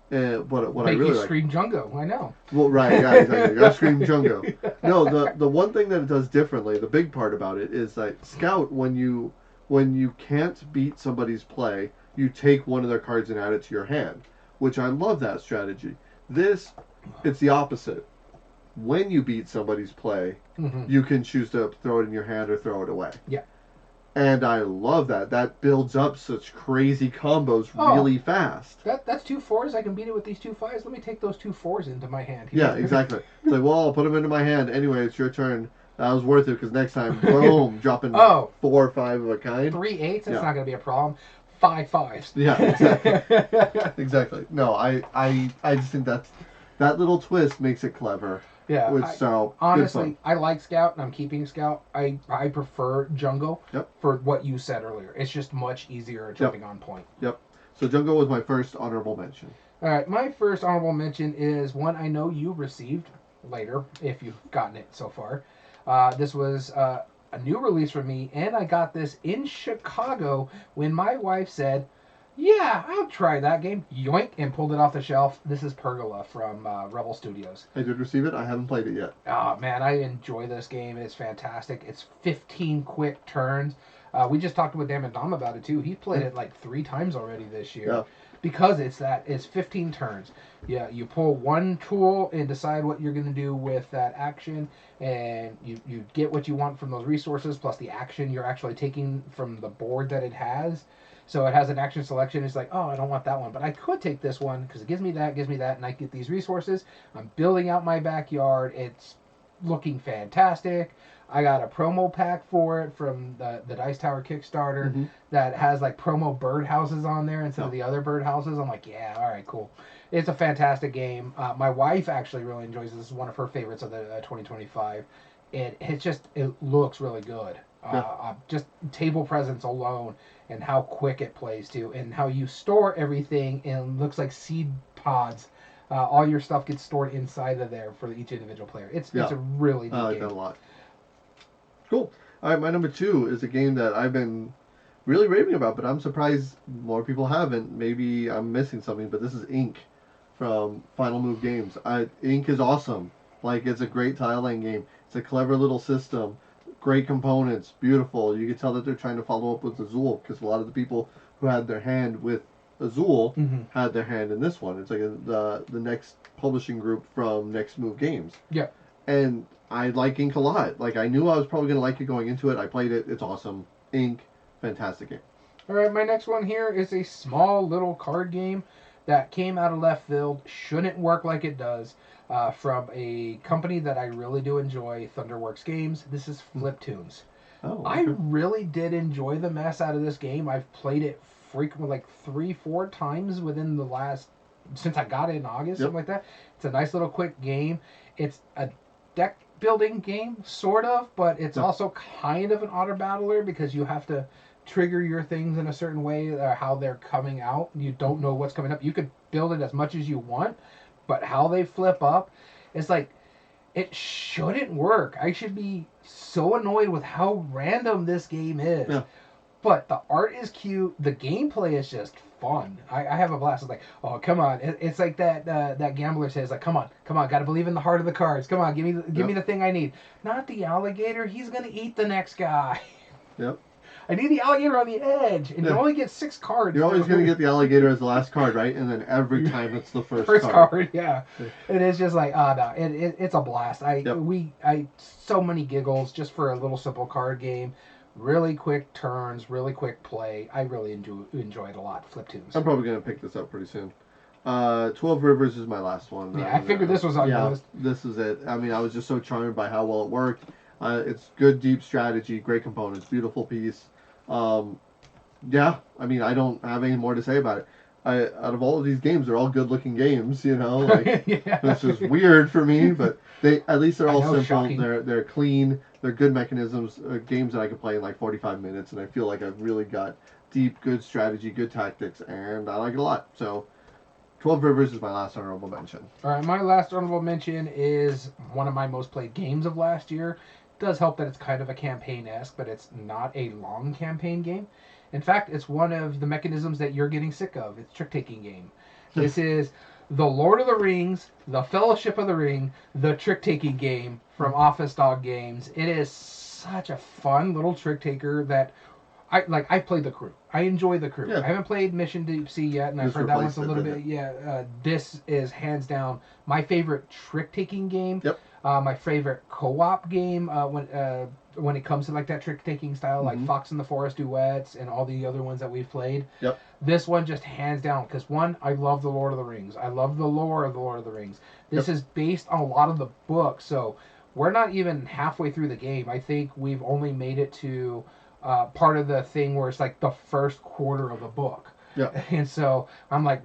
What I really like. Scream Jungo. I know. Well, right. Yeah, exactly. You got to scream Jungo. No, the one thing that it does differently, the big part about it, is that Scout, when you can't beat somebody's play, you take one of their cards and add it to your hand, which I love that strategy. This, it's the opposite. When you beat somebody's play, you can choose to throw it in your hand or throw it away. Yeah. And I love that. That builds up such crazy combos really fast. That's 2 4s. I can beat it with these 2 5s. Let me take those 2 4s into my hand. Yeah, exactly. It's like, well, I'll put them into my hand. Anyway, it's your turn. That was worth it because next time, boom, dropping 4 or 5 of a kind. 3 8s, that's not going to be a problem. 5 5s. Yeah, exactly. Exactly. No, I just think that little twist makes it clever. Yeah. So honestly, I like Scout, and I'm keeping Scout. I prefer Jungo for what you said earlier. It's just much easier jumping on point. Yep. So Jungo was my first honorable mention. All right, my first honorable mention is one I know you received later, if you've gotten it so far. This was a new release for me, and I got this in Chicago when my wife said, yeah, I'll try that game. Yoink, and pulled it off the shelf. This is Pergola from Rebel Studios. I did receive it. I haven't played it yet. Oh, man, I enjoy this game. It's fantastic. It's 15 quick turns. We just talked with Dan and Dom about it, too. He's played it like 3 times already this year. Yeah. Because it's 15 turns. Yeah, you pull one tool and decide what you're going to do with that action, and you get what you want from those resources, plus the action you're actually taking from the board that it has. So it has an action selection. It's like, oh, I don't want that one, but I could take this one because it gives me that, and I get these resources. I'm building out my backyard. It's looking fantastic. I got a promo pack for it from the Dice Tower Kickstarter that has like promo birdhouses on there instead of the other birdhouses. I'm like, yeah, all right, cool. It's a fantastic game. My wife actually really enjoys this. This is one of her favorites of the 2025. It looks really good. Just table presence alone and how quick it plays too, and how you store everything and looks like seed pods. All your stuff gets stored inside of there for each individual player. It's a really neat game. I like that a lot. Cool. All right, my number 2 is a game that I've been really raving about, but I'm surprised more people haven't. Maybe I'm missing something, but this is Ink from Final Move Games. Ink is awesome. Like, it's a great tile laying game. It's a clever little system, great components, beautiful. You can tell that they're trying to follow up with Azul because a lot of the people who had their hand with Azul had their hand in this one. It's like the next publishing group from Next Move Games. Yeah. And I like Ink a lot. Like, I knew I was probably going to like it going into it. I played it. It's awesome. Ink, fantastic game. All right, my next one here is a small little card game that came out of left field. Shouldn't work like it does. From a company that I really do enjoy, Thunderworks Games. This is Fliptoons. Oh, okay. I really did enjoy the mess out of this game. I've played it frequently, like 3-4 times within the last, since I got it in August, something like that. It's a nice little quick game. It's a deck building game, sort of, but it's also kind of an auto battler because you have to trigger your things in a certain way, how they're coming out. You don't know what's coming up. You could build it as much as you want, but how they flip up, it's like, it shouldn't work. I should be so annoyed with how random this game is. Yeah. But the art is cute. The gameplay is just fun. I have a blast. It's like, oh, come on. It's like that gambler says, like, come on. Got to believe in the heart of the cards. Come on, give me the thing I need. Not the alligator. He's going to eat the next guy. Yep. I need the alligator on the edge, and you only get 6 cards. You're always going to get the alligator as the last card, right? And then every time it's the first card. Yeah. And it's just like, no, it's a blast. So many giggles just for a little simple card game. Really quick turns, really quick play. I really enjoy it a lot. Fliptoons. I'm probably going to pick this up pretty soon. 12 Rivers is my last one. Yeah, I figured this was on your list. This is it. I mean, I was just so charmed by how well it worked. It's good, deep strategy, great components, beautiful piece. Yeah, I mean, I don't have any more to say about it. Out of all of these games, they're all good-looking games, you know. Like, It's just weird for me, but at least they're all simple. Shocking. They're clean. They're good mechanisms. Games that I could play in like 45 minutes, and I feel like I've really got deep, good strategy, good tactics, and I like it a lot. So, 12 Rivers is my last honorable mention. All right, my last honorable mention is one of my most played games of last year. It does help that it's kind of a campaign-esque, but it's not a long campaign game. In fact, it's one of the mechanisms that you're getting sick of. It's trick-taking game. This is the Lord of the Rings, the Fellowship of the Ring, the trick-taking game from Office Dog Games. It is such a fun little trick-taker that I played the crew. I enjoy the crew. Yeah. I haven't played Mission Deep Sea yet, and I've heard that one's a little bit. Yeah, this is hands down my favorite trick-taking game. Yep. My favorite co-op game when it comes to like that trick-taking style, like Fox and the Forest duets and all the other ones that we've played. Yep. This one just hands down because one, I love the Lord of the Rings. I love the lore of the Lord of the Rings. This is based on a lot of the books, so we're not even halfway through the game. I think we've only made it to part of the thing where it's like the first quarter of the book. Yeah. And so I'm like,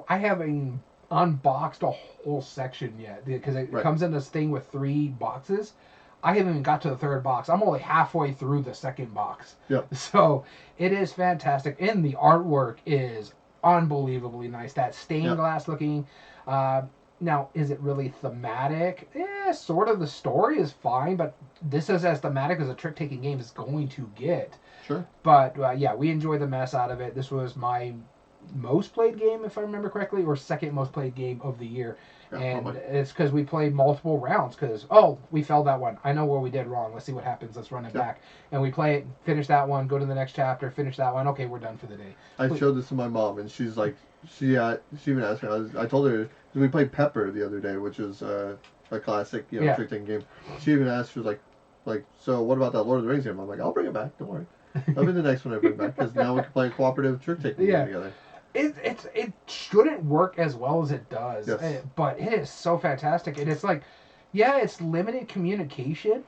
I haven't unboxed a whole section yet because it comes in this thing with 3 boxes. I haven't even got to the 3rd box. I'm only halfway through the 2nd box. Yeah. So it is fantastic, and the artwork is unbelievably nice. That stained glass looking. Now, is it really thematic? Sort of. The story is fine, but this is as thematic as a trick-taking game is going to get. Sure. But yeah, we enjoyed the mess out of it. This was my most played game, if I remember correctly, or 2nd most played game of the year. Yeah, and probably. It's because we played multiple rounds because, we failed that one. I know where we did wrong. Let's see what happens. Let's run it back. And we play it, finish that one, go to the next chapter, finish that one. Okay, we're done for the day. I showed this to my mom, and she's like, she even asked me, I told her, we played Pepper the other day, which is a classic, trick-taking game. She even asked, she was like, so what about that Lord of the Rings game? I'm like, I'll bring it back, don't worry. That'll be the next one I bring back, because now we can play a cooperative trick-taking game together. It shouldn't work as well as it does, but it is so fantastic. And it's like, it's limited communication,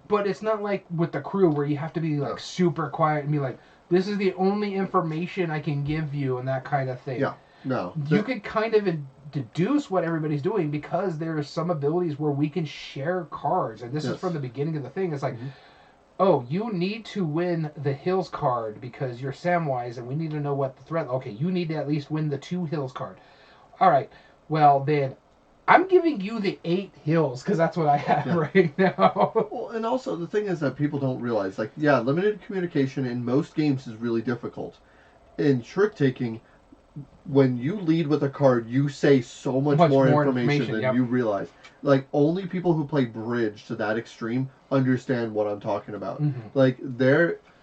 but it's not like with the crew where you have to be like super quiet and be like, this is the only information I can give you and that kind of thing. Yeah, no. You could kind of deduce what everybody's doing because there are some abilities where we can share cards, and this is from the beginning of the thing. It's like, oh, you need to win the Hills card because you're Samwise, and we need to know what the threat. Okay, you need to at least win the 2 Hills card. All right. Well, then I'm giving you the 8 hills because that's what I have right now. Well, and also the thing is that people don't realize, like, yeah, limited communication in most games is really difficult. In trick taking, when you lead with a card, you say so much more information than you realize. Like, only people who play bridge to that extreme understand what I'm talking about. Like,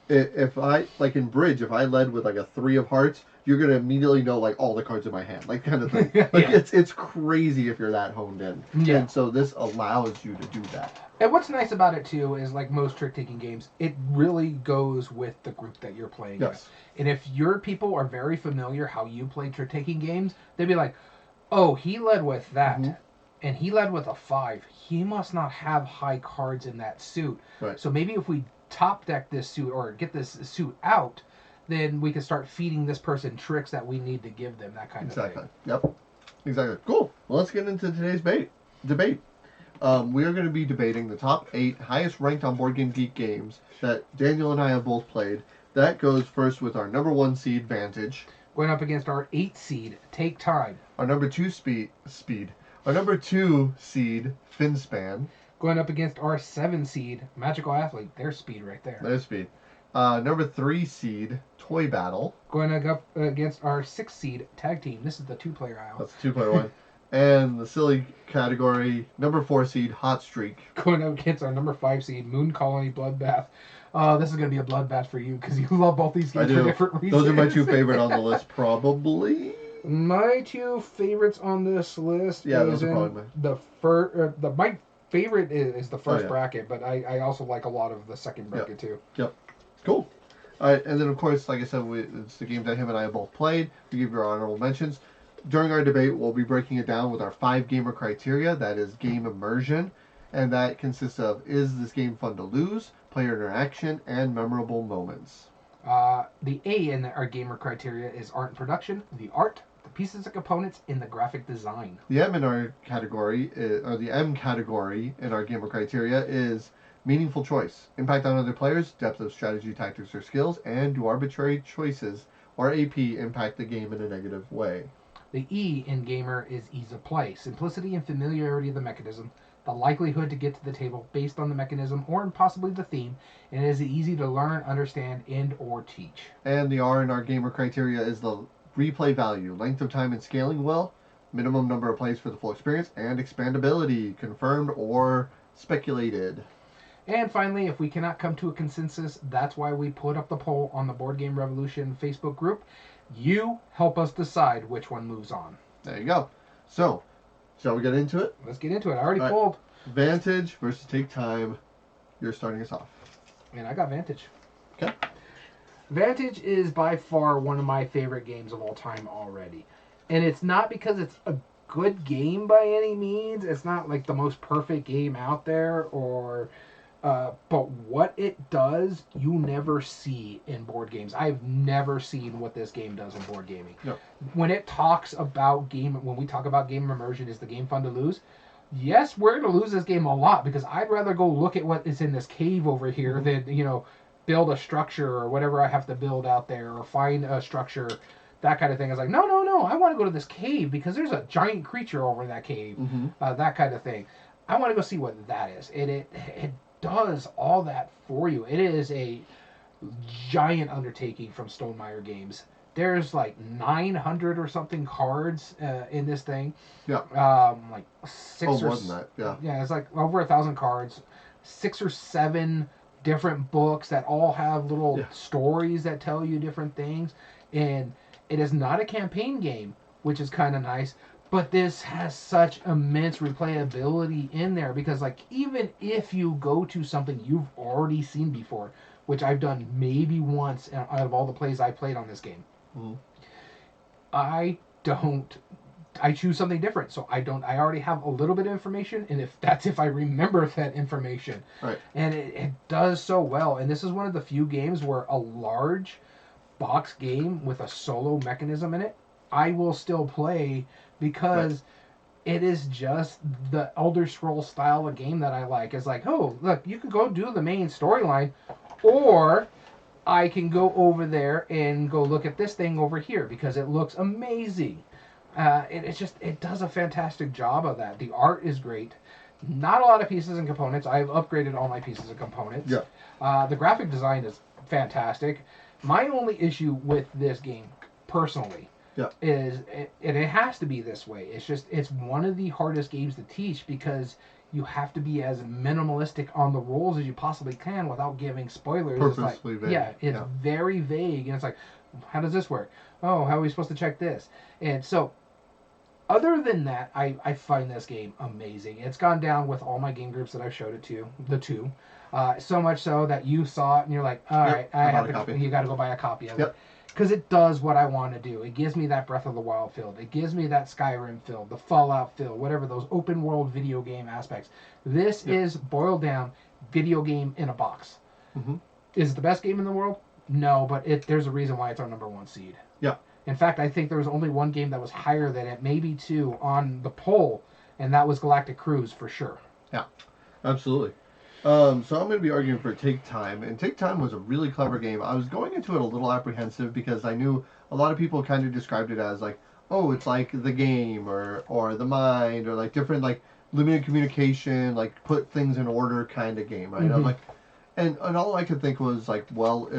if I, like in bridge, if I led with like a 3 of hearts, you're gonna immediately know like all the cards in my hand, like kind of thing. Like it's crazy if you're that honed in. And so this allows you to do that. And what's nice about it too is, like most trick-taking games, it really goes with the group that you're playing with. And if your people are very familiar how you play trick-taking games, they'd be like, "Oh, he led with that, and he led with a 5. He must not have high cards in that suit. Right. So maybe if we top deck this suit or get this suit out, then we can start feeding this person tricks that we need to give them." That kind of thing. Exactly. Yep. Exactly. Cool. Well, let's get into today's debate. We are going to be debating the top 8 highest ranked on Board Game Geek games that Daniel and I have both played. That goes first with our number 1 seed, Vantage. Going up against our 8 seed, Take Time. Our number 2 speed. Our number 2 seed, Finspan. Going up against our 7 seed, Magical Athlete. There's speed right there. There's speed. Number 3 seed, Toy Battle. Going up against our 6 seed, Tag Team. This is the 2-player aisle. That's the 2-player one. And the silly category, number 4 seed, Hot Streak. Going up against our number 5 seed, Moon Colony Bloodbath. This is going to be a bloodbath for you because you love both these games for different reasons. Those are my 2 favorite on the list, probably. My 2 favorites on this list. Those are probably the first. My favorite is the first bracket, but I also like a lot of the second bracket too. Yep. Cool. All right, and then of course, like I said, it's the games that him and I have both played. We give your honorable mentions. During our debate, we'll be breaking it down with our 5 gamer criteria. That is game immersion, and that consists of: is this game fun to lose, player interaction, and memorable moments. The A in our gamer criteria is art and production, the art, the pieces and components, and the graphic design. The M in our category, or the M category in our gamer criteria, is meaningful choice, impact on other players, depth of strategy, tactics, or skills, and do arbitrary choices or AP impact the game in a negative way. The E in gamer is ease of play, simplicity and familiarity of the mechanism, the likelihood to get to the table based on the mechanism or possibly the theme, and it is easy to learn, understand, and or teach. And the R in our gamer criteria is the replay value, length of time and scaling well, minimum number of plays for the full experience, and expandability, confirmed or speculated. And finally, if we cannot come to a consensus, that's why we put up the poll on the Board Game Revolution Facebook group. You help us decide which one moves on. There you go. So, shall we get into it? Let's get into it. I already pulled. Vantage versus Take Time. You're starting us off. And I got Vantage. Okay. Vantage is by far one of my favorite games of all time already. And it's not because it's a good game by any means. It's not like the most perfect game out there, or but what it does, you never see in board games. I've never seen what this game does in board gaming. No. When we talk about game immersion, is the game fun to lose? Yes, we're going to lose this game a lot because I'd rather go look at what is in this cave over here than, build a structure or whatever I have to build out there, or find a structure, that kind of thing. It's like, no, I want to go to this cave because there's a giant creature over in that cave, that kind of thing. I want to go see what that is. And it does all that for you. It is a giant undertaking from Stonemaier Games. There's like 900 or something cards in this thing. Yeah. Like 6 or more than that. Yeah. Yeah, it's like over 1,000 cards. 6 or 7 different books that all have little stories that tell you different things. And it is not a campaign game, which is kind of nice. But this has such immense replayability in there because, like, even if you go to something you've already seen before, which I've done maybe once out of all the plays I played on this game, I choose something different. So I already have a little bit of information, and if I remember that information. Right. And it does so well. And this is one of the few games where a large box game with a solo mechanism in it, I will still play because it is just the Elder Scrolls style of game that I like. It's like, oh, look, you can go do the main storyline, or I can go over there and go look at this thing over here because it looks amazing. It does a fantastic job of that. The art is great. Not a lot of pieces and components. I've upgraded all my pieces and components. Yeah. The graphic design is fantastic. My only issue with this game, personally, Yeah. and it has to be this way. It's one of the hardest games to teach because you have to be as minimalistic on the rules as you possibly can without giving spoilers. Purposely vague. Yeah, it's very vague, and it's like, how does this work? Oh, how are we supposed to check this? And so, other than that, I find this game amazing. It's gone down with all my game groups that I've showed it to, the two. So much so that you saw it and you're like, all right, you got to go buy a copy of it. Because it does what I want to do. It gives me that Breath of the Wild feel. It gives me that Skyrim feel, the Fallout feel, whatever, those open world video game aspects. This is, boiled down, video game in a box. Mm-hmm. Is it the best game in the world? No, but there's a reason why it's our #1 seed. Yeah. In fact, I think there was only one game that was higher than it, maybe two, on the poll, and that was Galactic Cruise for sure. Yeah, absolutely. So I'm going to be arguing for Take Time, and Take Time was a really clever game. I was going into it a little apprehensive because I knew a lot of people kind of described it as like, oh, it's like the game or the mind or like different like limited communication, like put things in order kind of game, right? Mm-hmm. I was like, and all I could think was like, well,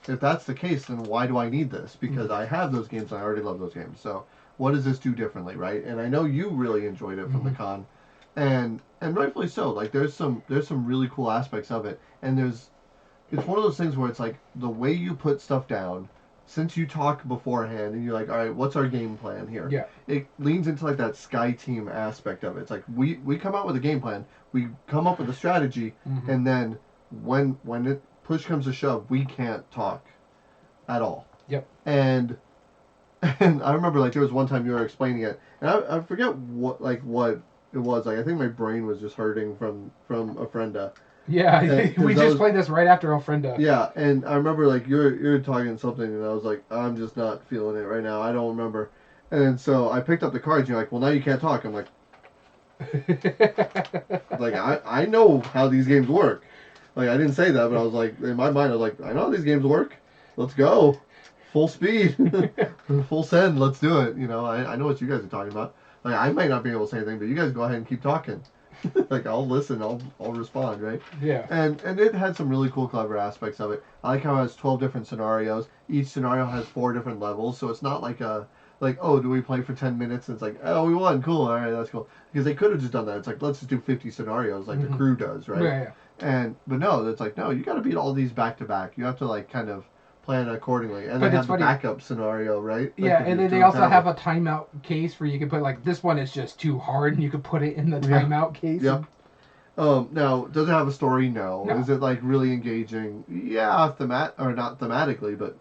if that's the case, then why do I need this? Because I have those games and I already love those games. So what does this do differently, right? And I know you really enjoyed it from the con. And rightfully so. Like there's some really cool aspects of it, and it's one of those things where it's like the way you put stuff down, since you talk beforehand and you're like, all right, what's our game plan here? Yeah. It leans into like that Sky Team aspect of it. It's like we come out with a game plan, we come up with a strategy, and then when it push comes to shove, we can't talk at all. Yep. And I remember like there was one time you were explaining it, and I forget what it was. Like I think my brain was just hurting from Ofrenda. Yeah, we just played this right after Ofrenda. Yeah, and I remember like you're talking something, and I was like, I'm just not feeling it right now. I don't remember. And so I picked up the cards. And you're like, well, now you can't talk. I'm like, I know how these games work. Like I didn't say that, but I was like, in my mind, I was like, I know how these games work. Let's go, full speed, full send. Let's do it. You know, I know what you guys are talking about. Like I might not be able to say anything, but you guys go ahead and keep talking. Like I'll listen, I'll respond, right? Yeah. And it had some really cool, clever aspects of it. I like how it has 12 different scenarios. Each scenario has 4 different levels, so it's not like oh, do we play for 10 minutes? And it's like, oh, we won, cool, all right, that's cool. Because they could have just done that. It's like, let's just do 50 scenarios, like the crew does, right? Yeah. But no, it's like, no, you got to beat all these back to back. You have to like kind of plan accordingly, and but they have the backup scenario, right? Like yeah, and then they also have a timeout case where you can put like this one is just too hard, and you can put it in the timeout case. Yep. Now, does it have a story? No. Is it like really engaging? Yeah, not thematically, but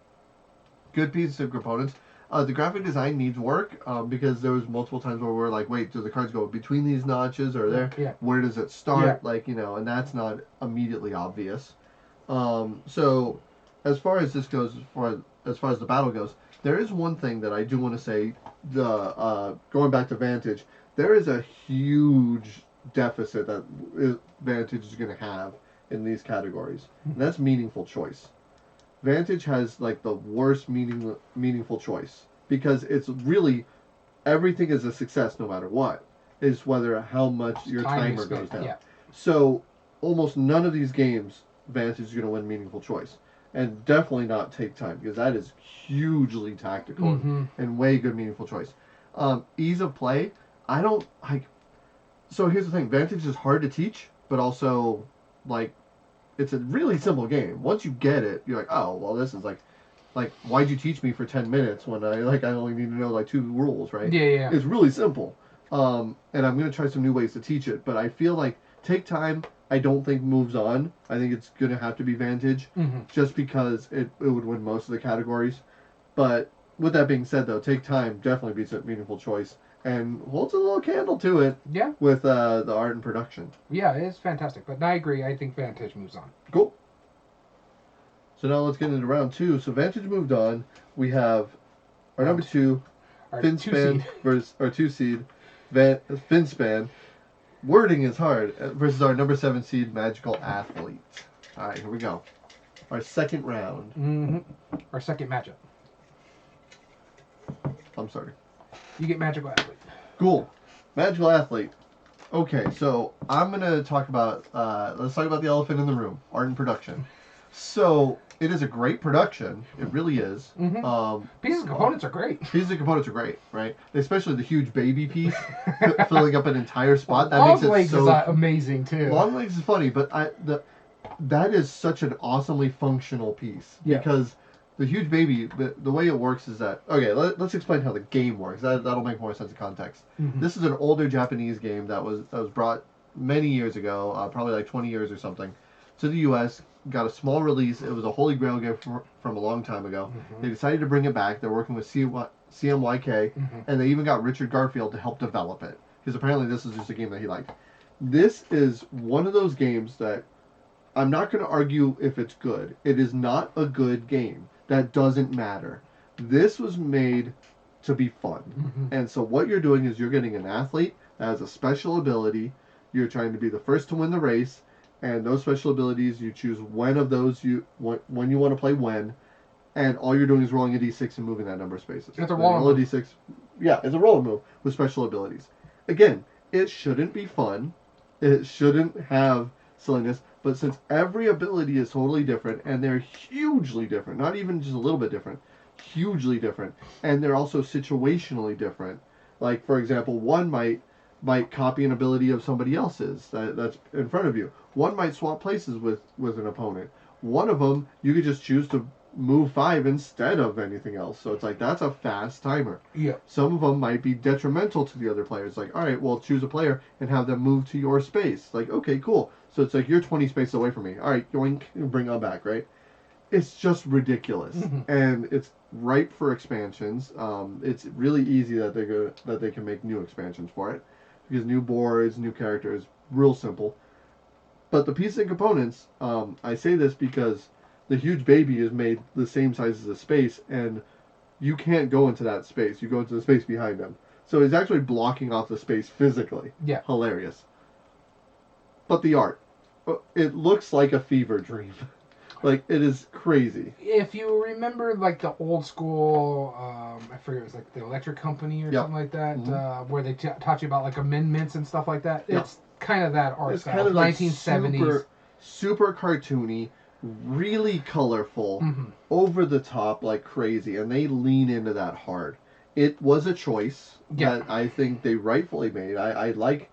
good piece of components. The graphic design needs work because there was multiple times where we're like, wait, do the cards go between these notches or there? Yeah. Where does it start? Yeah. Like, and that's not immediately obvious. So as far as this goes, as far as the battle goes, there is one thing that I do want to say. Going back to Vantage, there is a huge deficit that Vantage is going to have in these categories, and that's meaningful choice. Vantage has like the worst meaningful choice because it's really everything is a success no matter what. It's whether how much your timer goes down. Yeah. So almost none of these games Vantage is going to win meaningful choice, and definitely not Take Time because that is hugely tactical and way good meaningful choice. Ease of play, I don't like. So here's the thing: Vantage is hard to teach, but also like it's a really simple game. Once you get it, you're like, oh, well, this is like why'd you teach me for 10 minutes when I only need to know like 2 rules, right? Yeah. It's really simple. And I'm gonna try some new ways to teach it, but I feel like Take Time, I don't think moves on. I think it's gonna have to be Vantage, just because it would win most of the categories. But with that being said, though, Take Time definitely beats a meaningful choice and holds a little candle to it. Yeah. With the art and production. Yeah, it's fantastic. But I agree. I think Vantage moves on. Cool. So now let's get into round 2. So Vantage moved on. We have our number 2, Finspan versus our 2 seed, Finspan. Wording is hard versus our number 7 seed, Magical Athlete. All right, here we go. Our second round. Our second matchup. I'm sorry. You get Magical Athlete. Cool. Magical Athlete. Okay, so I'm gonna talk about. Let's talk about the elephant in the room: art and production. So it is a great production. It really is. Mm-hmm. Pieces and components are great. Pieces and components are great, right? Especially the huge baby piece filling up an entire spot. That Long makes it legs so is amazing too. Long legs is funny, but that is such an awesomely functional piece because the huge baby, the way it works is that okay. Let's explain how the game works. That'll make more sense of context. Mm-hmm. This is an older Japanese game that was brought many years ago, probably like 20 years or something, to the U.S. Got a small release. It was a holy grail game from a long time ago. Mm-hmm. They decided to bring it back. They're working with CMYK, Mm-hmm. and they even got Richard Garfield to help develop it because apparently this is just a game that he liked. This is one of those games that I'm not going to argue if it's good. It is not a good game. That doesn't matter. This was made to be fun. Mm-hmm. And so what you're doing is you're getting an athlete that has a special ability. You're trying to be the first to win the race. And those special abilities, you choose when of those when you want to play when. And all you're doing is rolling a d6 and moving that number of spaces. It's a roll d6. Yeah, it's a roll move with special abilities. Again, it shouldn't be fun. It shouldn't have silliness. But since every ability is totally different, and they're hugely different, not even just a little bit different, hugely different, and they're also situationally different. Like, for example, one might copy an ability of somebody else's that's in front of you. One might swap places with an opponent. One of them, you could just choose to move 5 instead of anything else. So it's like, that's a fast timer. Yeah. Some of them might be detrimental to the other players. Like, all right, well, choose a player and have them move to your space. Like, okay, cool. So it's like, you're 20 spaces away from me. All right, yoink, bring them back, right? It's just ridiculous. Mm-hmm. And it's ripe for expansions. It's really easy that they can make new expansions for it. Because new boards, new characters, real simple. But the pieces and components, I say this because the huge baby is made the same size as the space, and you can't go into that space. You go into the space behind them. So it's actually blocking off the space physically. Yeah. Hilarious. But the art, it looks like a fever dream. Like, it is crazy. If you remember, like, the old school, I forget, it was like the Electric Company or something like that, Mm-hmm. where they taught you about, like, amendments and stuff like that. Yeah. It's kind of that art It's style. kind of like 1970s. super cartoony, really colorful, Mm-hmm. over the top like crazy, and they lean into that hard. It was a choice that I think they rightfully made. I like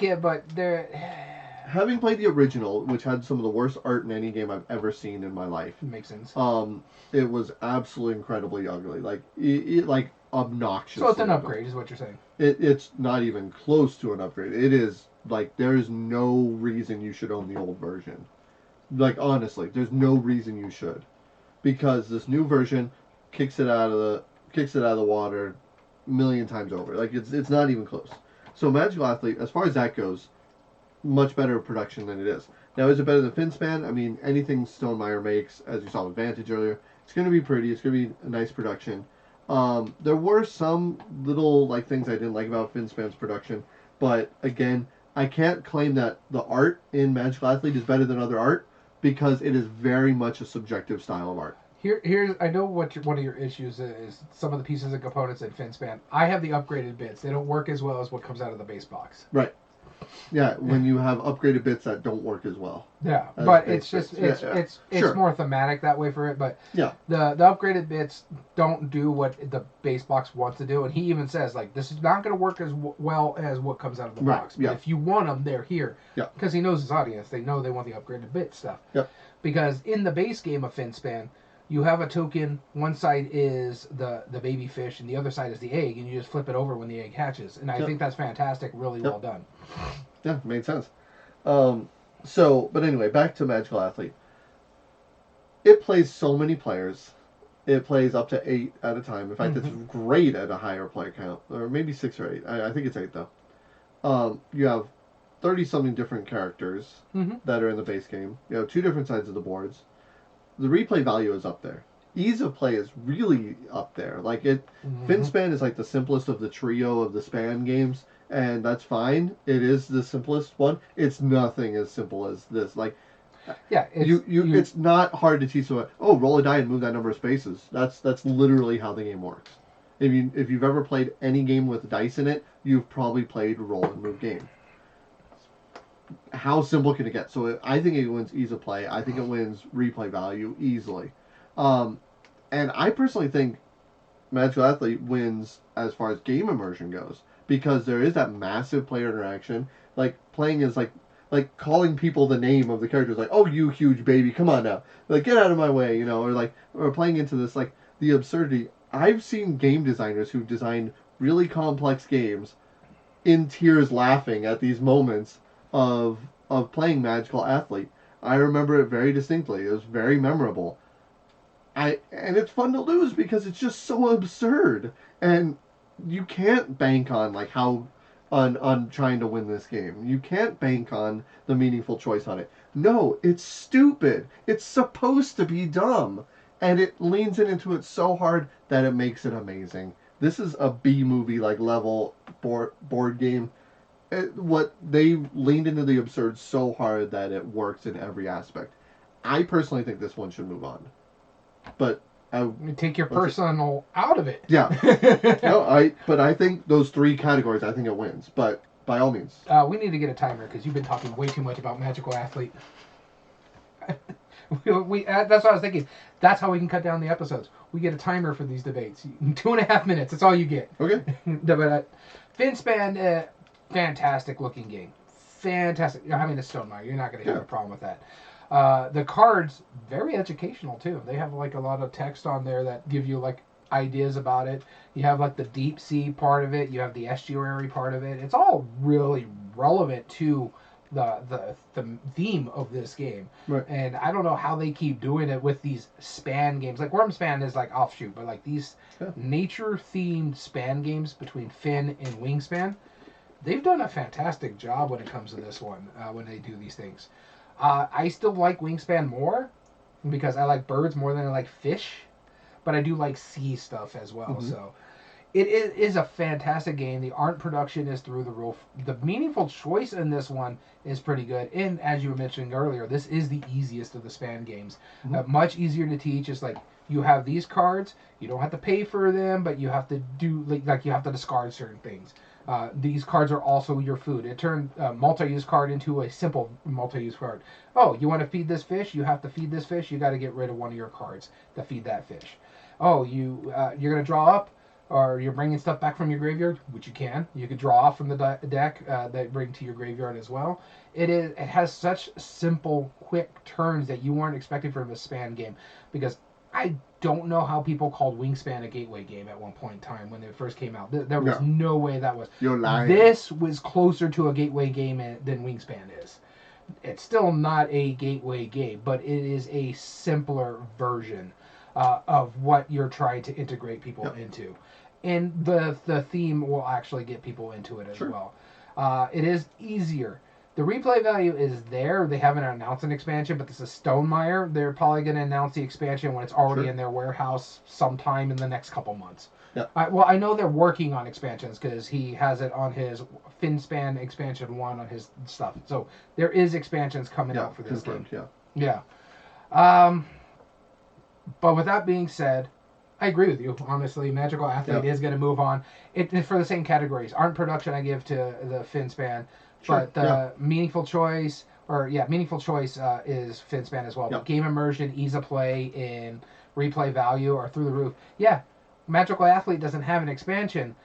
it, but they're... Having played the original, which had some of the worst art in any game I've ever seen in my life. Makes sense. It was absolutely incredibly ugly. Like, it like obnoxious. So it's an upgrade, is what you're saying. It's not even close to an upgrade. It is like, there is no reason you should own the old version. Like, honestly, there's no reason you should, because this new version kicks it out of the water a million times over. Like, it's not even close. So Magical Athlete, as far as that goes, much better production than it is. Now, is it better than Finspan? I mean, anything Stonemaier makes, as you saw with Vantage earlier, it's going to be pretty. It's going to be a nice production. There were some little like things I didn't like about Finspan's production, but again, I can't claim that the art in Magical Athlete is better than other art, because it is very much a subjective style of art. Here's I know what one of your issues is. Some of the pieces and components in Finspan. I have the upgraded bits. They don't work as well as what comes out of the base box. Right. Yeah, when you have upgraded bits that don't work as well. Yeah, but it's just it's Sure. more thematic that way for it. But yeah, the upgraded bits don't do what the base box wants to do, and he even says like this is not going to work as well as what comes out of the box. But if you want them, they're here. Yeah. Because he knows his audience. They know they want the upgraded bit stuff. Yep. Because in the base game of Finspan, you have a token. One side is the baby fish, and the other side is the egg, and you just flip it over when the egg hatches. And I think that's fantastic. Really well done. Yeah, made sense. But anyway, back to Magical Athlete. It plays so many players. It plays up to 8 at a time. In fact, it's great at a higher player count, or maybe 6 or 8. I think it's 8 though. You have 30-something different characters that are in the base game. You have 2 different sides of the boards. The replay value is up there. Ease of play is really up there. Like Finspan is like the simplest of the trio of the span games, and that's fine. It is the simplest one. It's nothing as simple as this. Like, yeah, it's not hard to teach someone. Oh, roll a die and move that number of spaces. That's literally how the game works. If you've ever played any game with dice in it, you've probably played roll and move game. How simple can it get? So I think it wins ease of play. I think it wins replay value easily. Um, and I personally think Magical Athlete wins as far as game immersion goes because there is that massive player interaction. Like playing is like calling people the name of the characters, like, "Oh, you huge baby, come on now, like get out of my way," or playing into this like the absurdity. I've seen game designers who design really complex games in tears laughing at these moments of playing Magical Athlete. I remember it very distinctly. It was very memorable. And it's fun to lose because it's just so absurd, and you can't bank on like how on trying to win this game. You can't bank on the meaningful choice on it. No, it's stupid. It's supposed to be dumb, and it leans into it so hard that it makes it amazing. This is a B movie like level board game. What they leaned into the absurd so hard that it works in every aspect. I personally think this one should move on. But you take your personal out of it. Yeah. But I think those three categories, I think it wins. But by all means. We need to get a timer because you've been talking way too much about Magical Athlete. That's what I was thinking. That's how we can cut down the episodes. We get a timer for these debates. 2.5 minutes. That's all you get. Okay. But Finspan, fantastic looking game. Fantastic. I mean, it's Stonemaier. You're not going to have a problem with that. The cards, very educational too. They have like a lot of text on there that give you like ideas about it. You have like the deep sea part of it. You have the estuary part of it. It's all really relevant to the theme of this game. Right. And I don't know how they keep doing it with these span games. Like Wormspan is like offshoot, but like these nature themed span games between Finn and Wingspan, they've done a fantastic job when it comes to this one, when they do these things. I still like Wingspan more because I like birds more than I like fish, but I do like sea stuff as well. Mm-hmm. So it is a fantastic game. The art production is through the roof. The meaningful choice in this one is pretty good. And as you were mentioning earlier, this is the easiest of the span games. Mm-hmm. Much easier to teach. It's like you have these cards. You don't have to pay for them, but you have to do like you have to discard certain things. These cards are also your food. It turned a multi-use card into a simple multi-use card. Oh, you want to feed this fish? You have to feed this fish. You got to get rid of one of your cards to feed that fish. Oh, you're going to draw up, or you're bringing stuff back from your graveyard, which you can. You could draw off from the deck that bring to your graveyard as well. It has such simple, quick turns that you weren't expecting from a span game, because I don't know how people called Wingspan a gateway game at one point in time when it first came out. There was no way that was. You're lying. This was closer to a gateway game than Wingspan is. It's still not a gateway game, but it is a simpler version of what you're trying to integrate people into. And the theme will actually get people into it as well. It is easier. The replay value is there. They haven't announced an expansion, but this is Stonemaier. They're probably going to announce the expansion when it's already in their warehouse sometime in the next couple months. Yeah. I know they're working on expansions because he has it on his Finspan expansion 1 on his stuff. So there is expansions coming out for this game. Yeah. But with that being said, I agree with you. Honestly, Magical Athlete is going to move on. It for the same categories. Art and production I give to the Finspan. But the meaningful choice, is Finspan as well. But game immersion, ease of play, and replay value are through the roof. Yeah, Magical Athlete doesn't have an expansion,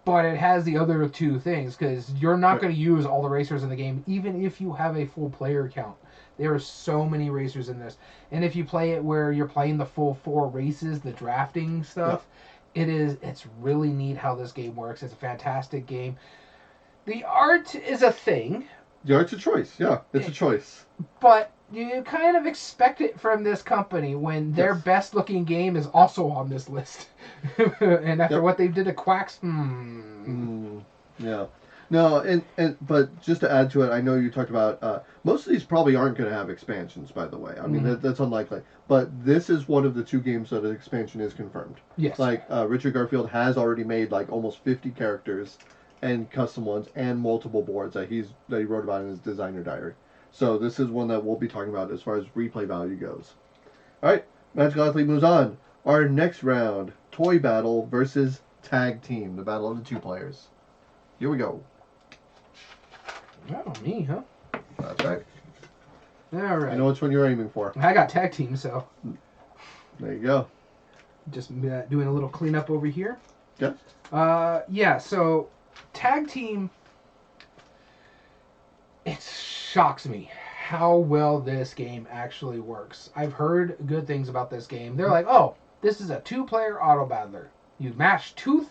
but it has the other two things, because you're not going to use all the racers in the game, even if you have a full player count. There are so many racers in this. And if you play it where you're playing the full 4 races, the drafting stuff, it's really neat how this game works. It's a fantastic game. The art is a thing. The art's a choice, it's a choice. But you kind of expect it from this company when their best looking game is also on this list. And after what they did to Quacks, Yeah. No, but just to add to it, I know you talked about most of these probably aren't going to have expansions, by the way. I mean, that's unlikely. But this is one of the 2 games that an expansion is confirmed. Yes. Like, Richard Garfield has already made like almost 50 characters and custom ones and multiple boards that he wrote about in his designer diary. So this is one that we'll be talking about as far as replay value goes. All right, Magical Athlete moves on. Our next round, Toy Battle versus Tag Team, the battle of the 2 players. Here we go. Oh, me, huh? That's right. All right. You know which one you're aiming for. I got Tag Team, so. There you go. Just doing a little cleanup over here. Yeah. Yeah, so Tag Team, it shocks me how well this game actually works. I've heard good things about this game. They're like, oh, this is a 2-player auto battler. You match 2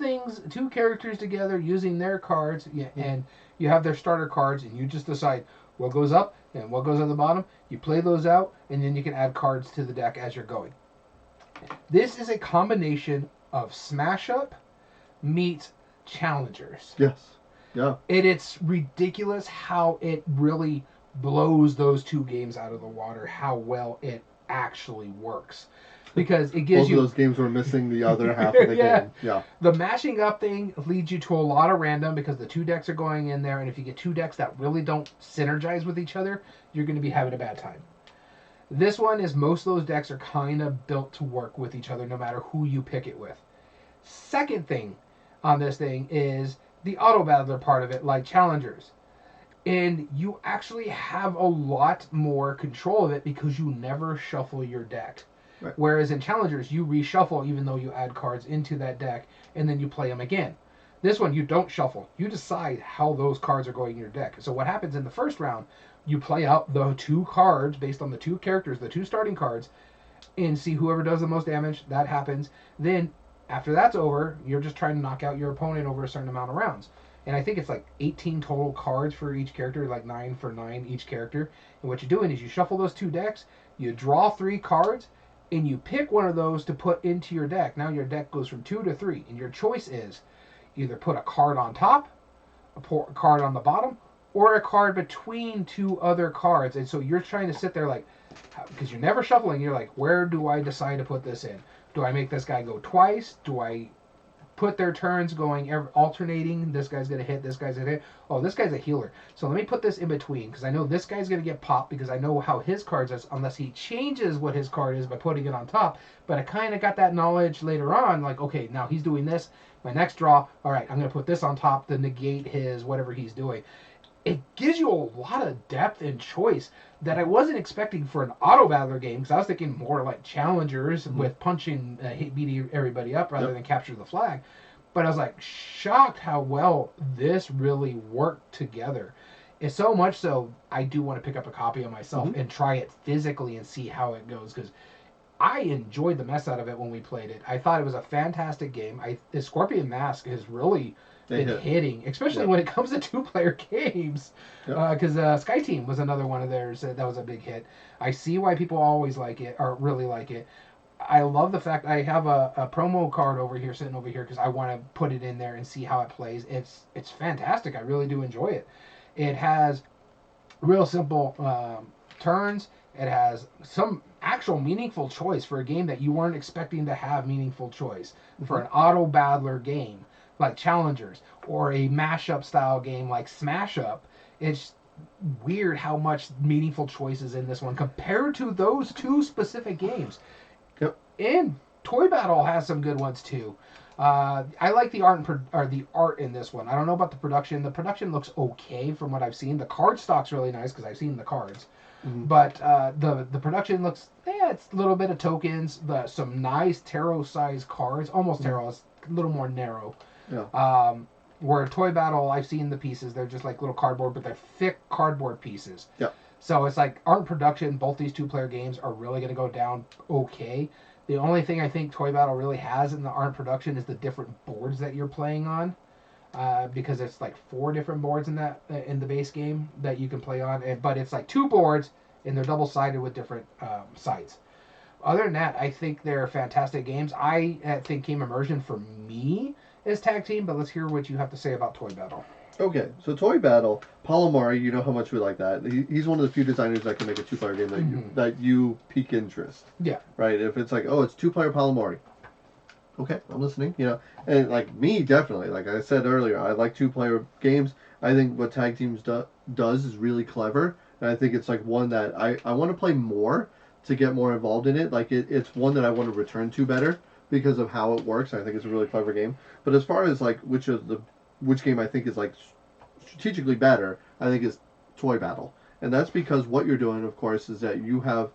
characters together using their cards, and you have their starter cards, and you just decide what goes up and what goes on the bottom. You play those out, and then you can add cards to the deck as you're going. This is a combination of Smash Up meets Challengers. Yes. Yeah. It's ridiculous how it really blows those 2 games out of the water, how well it actually works. Because it gives you... Both of those games were missing the other half of the game. Yeah. The mashing up thing leads you to a lot of random because the 2 decks are going in there, and if you get 2 decks that really don't synergize with each other, you're going to be having a bad time. This one is most of those decks are kind of built to work with each other no matter who you pick it with. Second thing on this thing is the auto battler part of it, like Challengers. And you actually have a lot more control of it because you never shuffle your deck. Right. Whereas in Challengers, you reshuffle even though you add cards into that deck, and then you play them again. This one, you don't shuffle. You decide how those cards are going in your deck. So what happens in the first round, you play out the 2 cards based on the 2 characters, the 2 starting cards, and see whoever does the most damage. That happens. Then, after that's over, you're just trying to knock out your opponent over a certain amount of rounds. And I think it's like 18 total cards for each character, like 9 for 9 each character. And what you're doing is you shuffle those 2 decks, you draw 3 cards, and you pick one of those to put into your deck. Now your deck goes from 2 to 3, and your choice is either put a card on top, a card on the bottom, or a card between 2 other cards. And so you're trying to sit there like, because you're never shuffling, you're like, where do I decide to put this in? Do I make this guy go twice? Do I put their turns going alternating? This guy's going to hit, this guy's going to hit. Oh, this guy's a healer. So let me put this in between because I know this guy's going to get popped because I know how his cards is unless he changes what his card is by putting it on top. But I kind of got that knowledge later on, like, okay, now he's doing this. My next draw, all right, I'm going to put this on top to negate his whatever he's doing. It gives you a lot of depth and choice that I wasn't expecting for an auto battler game because I was thinking more like Challengers with punching, beating everybody up rather than capture the flag. But I was like shocked how well this really worked together. It's so much so I do want to pick up a copy of myself and try it physically and see how it goes because I enjoyed the mess out of it when we played it. I thought it was a fantastic game. The Scorpion Mask has really been hitting, especially when it comes to 2-player games. Because Sky Team was another one of theirs that was a big hit. I see why people always like it or really like it. I love the fact I have a promo card over here, sitting over here, because I want to put it in there and see how it plays. It's fantastic. I really do enjoy it. It has real simple turns. It has some actual meaningful choice for a game that you weren't expecting to have meaningful choice. For an auto battler game like Challengers or a mashup style game like Smash Up, it's weird how much meaningful choice is in this one compared to those 2 specific games. Yep. And Toy Battle has some good ones too. I like the art in this one. I don't know about the production. The production looks okay from what I've seen. The card stock's really nice because I've seen the cards. But the production looks, it's a little bit of tokens, some nice tarot-sized cards, almost tarot, it's a little more narrow. Yeah. Where Toy Battle, I've seen the pieces, they're just like little cardboard, but they're thick cardboard pieces. Yeah. So it's like art and production, both these 2-player games are really going to go down okay. The only thing I think Toy Battle really has in the art and production is the different boards that you're playing on. Because it's like 4 different boards in the base game that you can play on, but it's like 2 boards and they're double-sided with different sides. Other than that, I think they're fantastic games. I think Game Immersion for me is Tag Team, but let's hear what you have to say about Toy Battle. Okay, so Toy Battle, Paul Amari, you know how much we like that. He's one of the few designers that can make a 2-player game that you pique interest. Yeah. Right. If it's like, oh, it's 2-player Paul Amari. Okay, I'm listening. You know, and like me, definitely. Like I said earlier, I like 2-player games. I think what Tag Teams does is really clever, and I think it's like one that I want to play more to get more involved in it. Like it's one that I want to return to better because of how it works. I think it's a really clever game. But as far as like which game I think is like strategically better, I think is Toy Battle, and that's because what you're doing, of course, is that you have.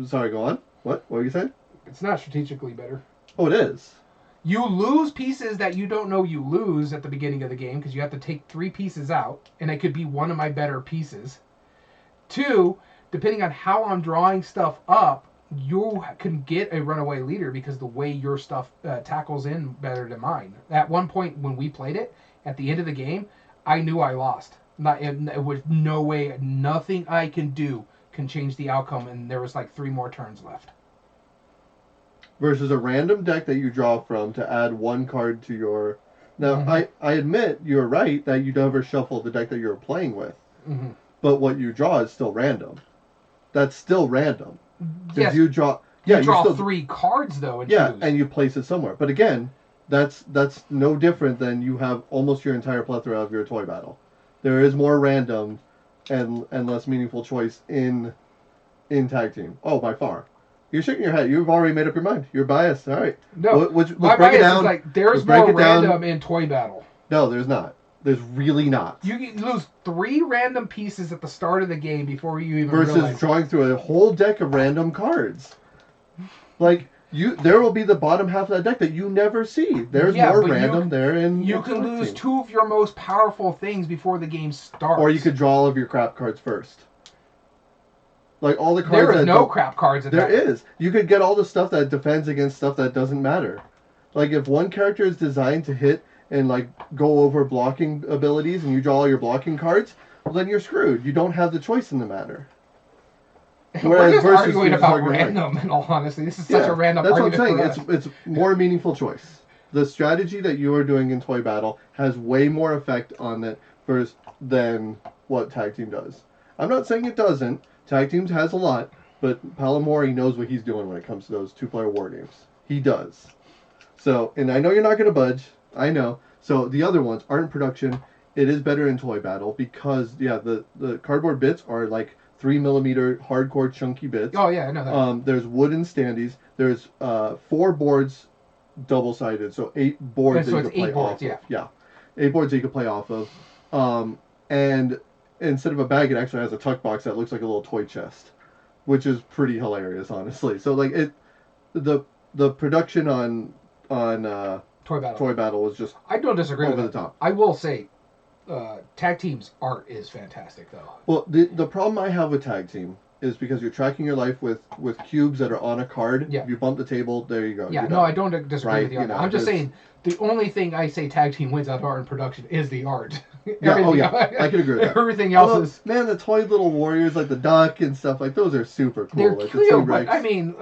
Sorry, go on. What were you saying? It's not strategically better. Oh, it is. You lose pieces that you don't know you lose at the beginning of the game because you have to take 3 pieces out, and it could be one of my better pieces. 2, depending on how I'm drawing stuff up, you can get a runaway leader because the way your stuff tackles in better than mine. At one point when we played it, at the end of the game, I knew I lost. It was no way, nothing I can do can change the outcome, and there was like 3 more turns left. Versus a random deck that you draw from to add 1 card to your... Now, I admit you're right that you never shuffle the deck that you're playing with. Mm-hmm. But what you draw is still random. That's still random. Yes, you draw... Yeah, you draw still, 3 cards, though, and choose. And you place it somewhere. But again, that's no different than you have almost your entire plethora of your Toy Battle. There is more random and less meaningful choice in Tag Team. Oh, by far. You're shaking your head. You've already made up your mind. You're biased. All right. No, my bias is like there's more random in Toy Battle. No, there's not. There's really not. You lose 3 random pieces at the start of the game before you even versus realize drawing through a whole deck of random cards. Like there will be the bottom half of that deck that you never see. There's more random there, and you can lose 2 of your most powerful things before the game starts. Or you could draw all of your crap cards first. Like all the cards. There is no crap cards. There is. You could get all the stuff that defends against stuff that doesn't matter. Like if one character is designed to hit and like go over blocking abilities, and you draw all your blocking cards, well, then you're screwed. You don't have the choice in the matter. We're just arguing about random, in all honesty. This is such a random argument. That's what I'm saying. It's more meaningful choice. The strategy that you are doing in Toy Battle has way more effect on it than what Tag Team does. I'm not saying it doesn't. Tag Teams has a lot, but Palomori knows what he's doing when it comes to those 2-player war games. He does. So, and I know you're not going to budge. I know. So the other ones, art and production, it is better in Toy Battle because, the cardboard bits are like 3mm hardcore chunky bits. Oh yeah, I know that. There's wooden standees. There's 4 boards double-sided, so 8 boards that you can play off of. Yeah, 8 boards that you can play off of. And instead of a bag, it actually has a tuck box that looks like a little toy chest, which is pretty hilarious, honestly. So like the production on Toy Battle was just I don't disagree over with the top. I will say Tag Team's art is fantastic, though. Well, the problem I have with Tag Team is because you're tracking your life with cubes that are on a card. Yeah. You bump the table, there you go. Yeah, no, I don't disagree with you on that. I'm just saying the only thing I say Tag Team wins out of art and production is the art. I can agree with that. Everything else is... Man, the toy little warriors, like the duck and stuff, like those are super cool. They're like cute, but I mean...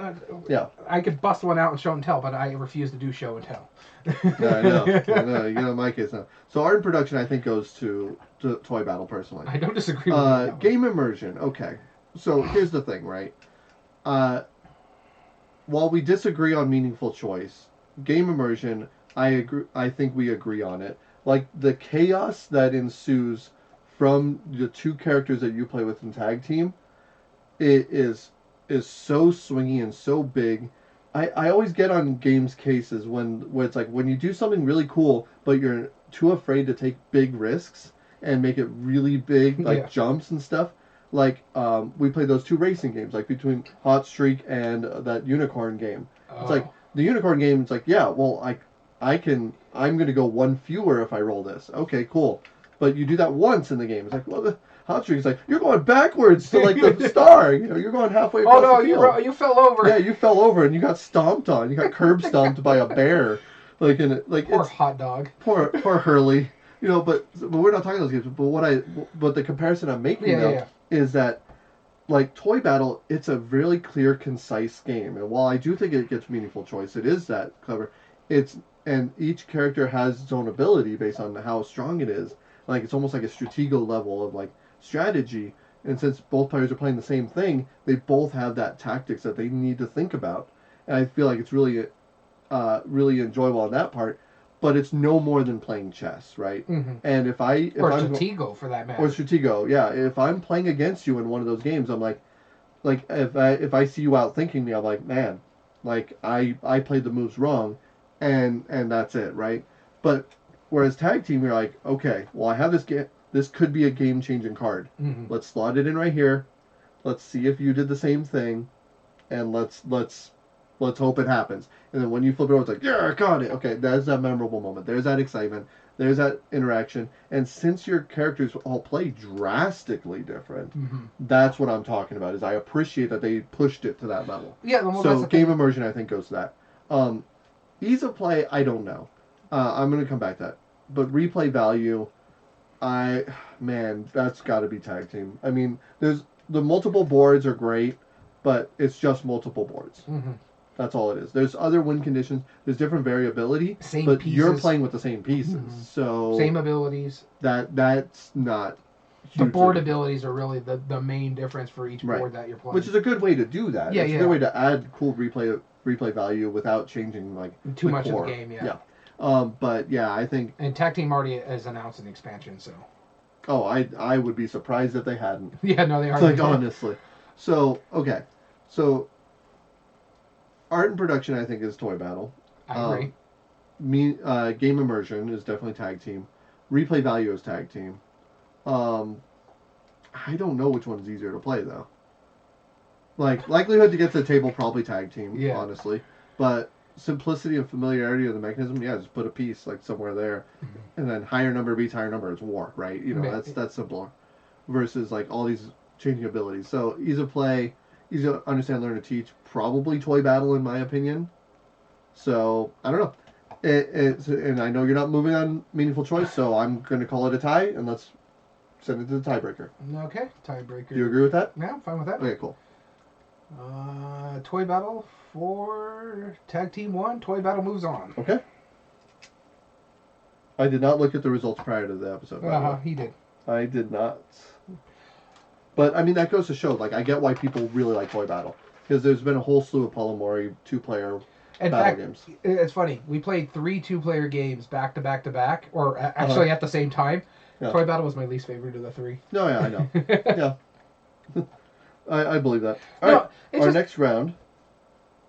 yeah. I could bust one out and show and tell, but I refuse to do show and tell. I know. You know, my case now. So art and production, I think, goes to Toy Battle, personally. I don't disagree with you. Game immersion, okay. So here's the thing, right? While we disagree on meaningful choice, game immersion, I think we agree on it. Like the chaos that ensues from the 2 characters that you play with in Tag Team, it is so swingy and so big. I always get on games cases where it's like when you do something really cool, but you're too afraid to take big risks and make it really big, like jumps and stuff. Like we played those 2 racing games, like between Hot Streak and that Unicorn game. It's like the Unicorn game. It's like I'm going to go 1 fewer if I roll this. Okay, cool. But you do that once in the game. It's like, well, the Hot Streak is like, you're going backwards to like the star. You know, you're going halfway across the field. You fell over. Yeah, you fell over and you got stomped on. You got curb stomped by a bear. Poor hot dog. Poor Hurley. You know, but we're not talking those games. But the comparison I'm making is that, like, Toy Battle, it's a really clear, concise game. And while I do think it gets meaningful choice, it is that clever. And each character has its own ability based on how strong it is. Like, it's almost like a stratego level of, like, strategy. And since both players are playing the same thing, they both have that tactics that they need to think about. And I feel like it's really, really enjoyable on that part. But it's no more than playing chess, right? Mm-hmm. And or stratego, for that matter. Or stratego, yeah. If I'm playing against you in one of those games, I'm like if I see you outthinking me, I'm like, man, Like I played the moves wrong, and that's it, right? But whereas tag team, you're like, okay, well I have this game. This could be a game changing card. Mm-hmm. Let's slot it in right here. Let's see if you did the same thing, and let's hope it happens. And then when you flip it over, it's like, yeah, I got it. Okay, there's that memorable moment. There's that excitement. There's that interaction. And since your characters all play drastically different, Mm-hmm. that's what I'm talking about. Is I appreciate that they pushed it to that level. Yeah, well, so that's the game thing. immersion, I think, goes to that. Ease of play, I don't know. I'm gonna come back to that. But replay value, that's got to be tag team. I mean, there's the multiple boards are great, but it's just multiple boards. Mm-hmm. That's all it is. There's other win conditions. There's different variability, Same but pieces. you're playing with the same pieces. Mm-hmm. So same abilities. That's not The board hugely- abilities are really the main difference for each Right. board that you're playing. which is a good way to do that. Yeah, it's yeah. a good way to add cool replay value without changing like too the much core. of the game, yeah. But yeah, I think. And Tag Team already has announced an expansion, so. Oh, I would be surprised if they hadn't. Yeah, no, they are. Like honestly. So okay, so art and production I think is Toy Battle. I agree. Game immersion is definitely tag team. Replay value is tag team. I don't know which one's easier to play though. Like likelihood to get to the table probably tag team, Yeah. honestly. But simplicity and familiarity of the mechanism, yeah, just put a piece like somewhere there, and then higher number beats higher number, it's war, right? You know, that's simpler. Versus like all these changing abilities. So ease of play, easy to understand, learn to teach. Probably Toy Battle in my opinion. So I don't know. And I know you're not moving on meaningful choice, so I'm going to call it a tie, and let's send it to the tiebreaker. Okay, tiebreaker. Do you agree with that? Yeah, I'm fine with that. Okay, cool. Toy Battle for Tag Team 1. Toy Battle moves on. Okay. I did not look at the results prior to the episode. by the way. He did. I did not. But I mean, that goes to show. Like, I get why people really like Toy Battle, because there's been a whole slew of Polymori 2-player In battle fact, games. it's funny. We played 3 2-player games back to back to back, or actually at the same time. Yeah. Toy Battle was my least favorite of the 3. No, yeah, I know. Yeah. I believe that. All No, right. it's Our just- next round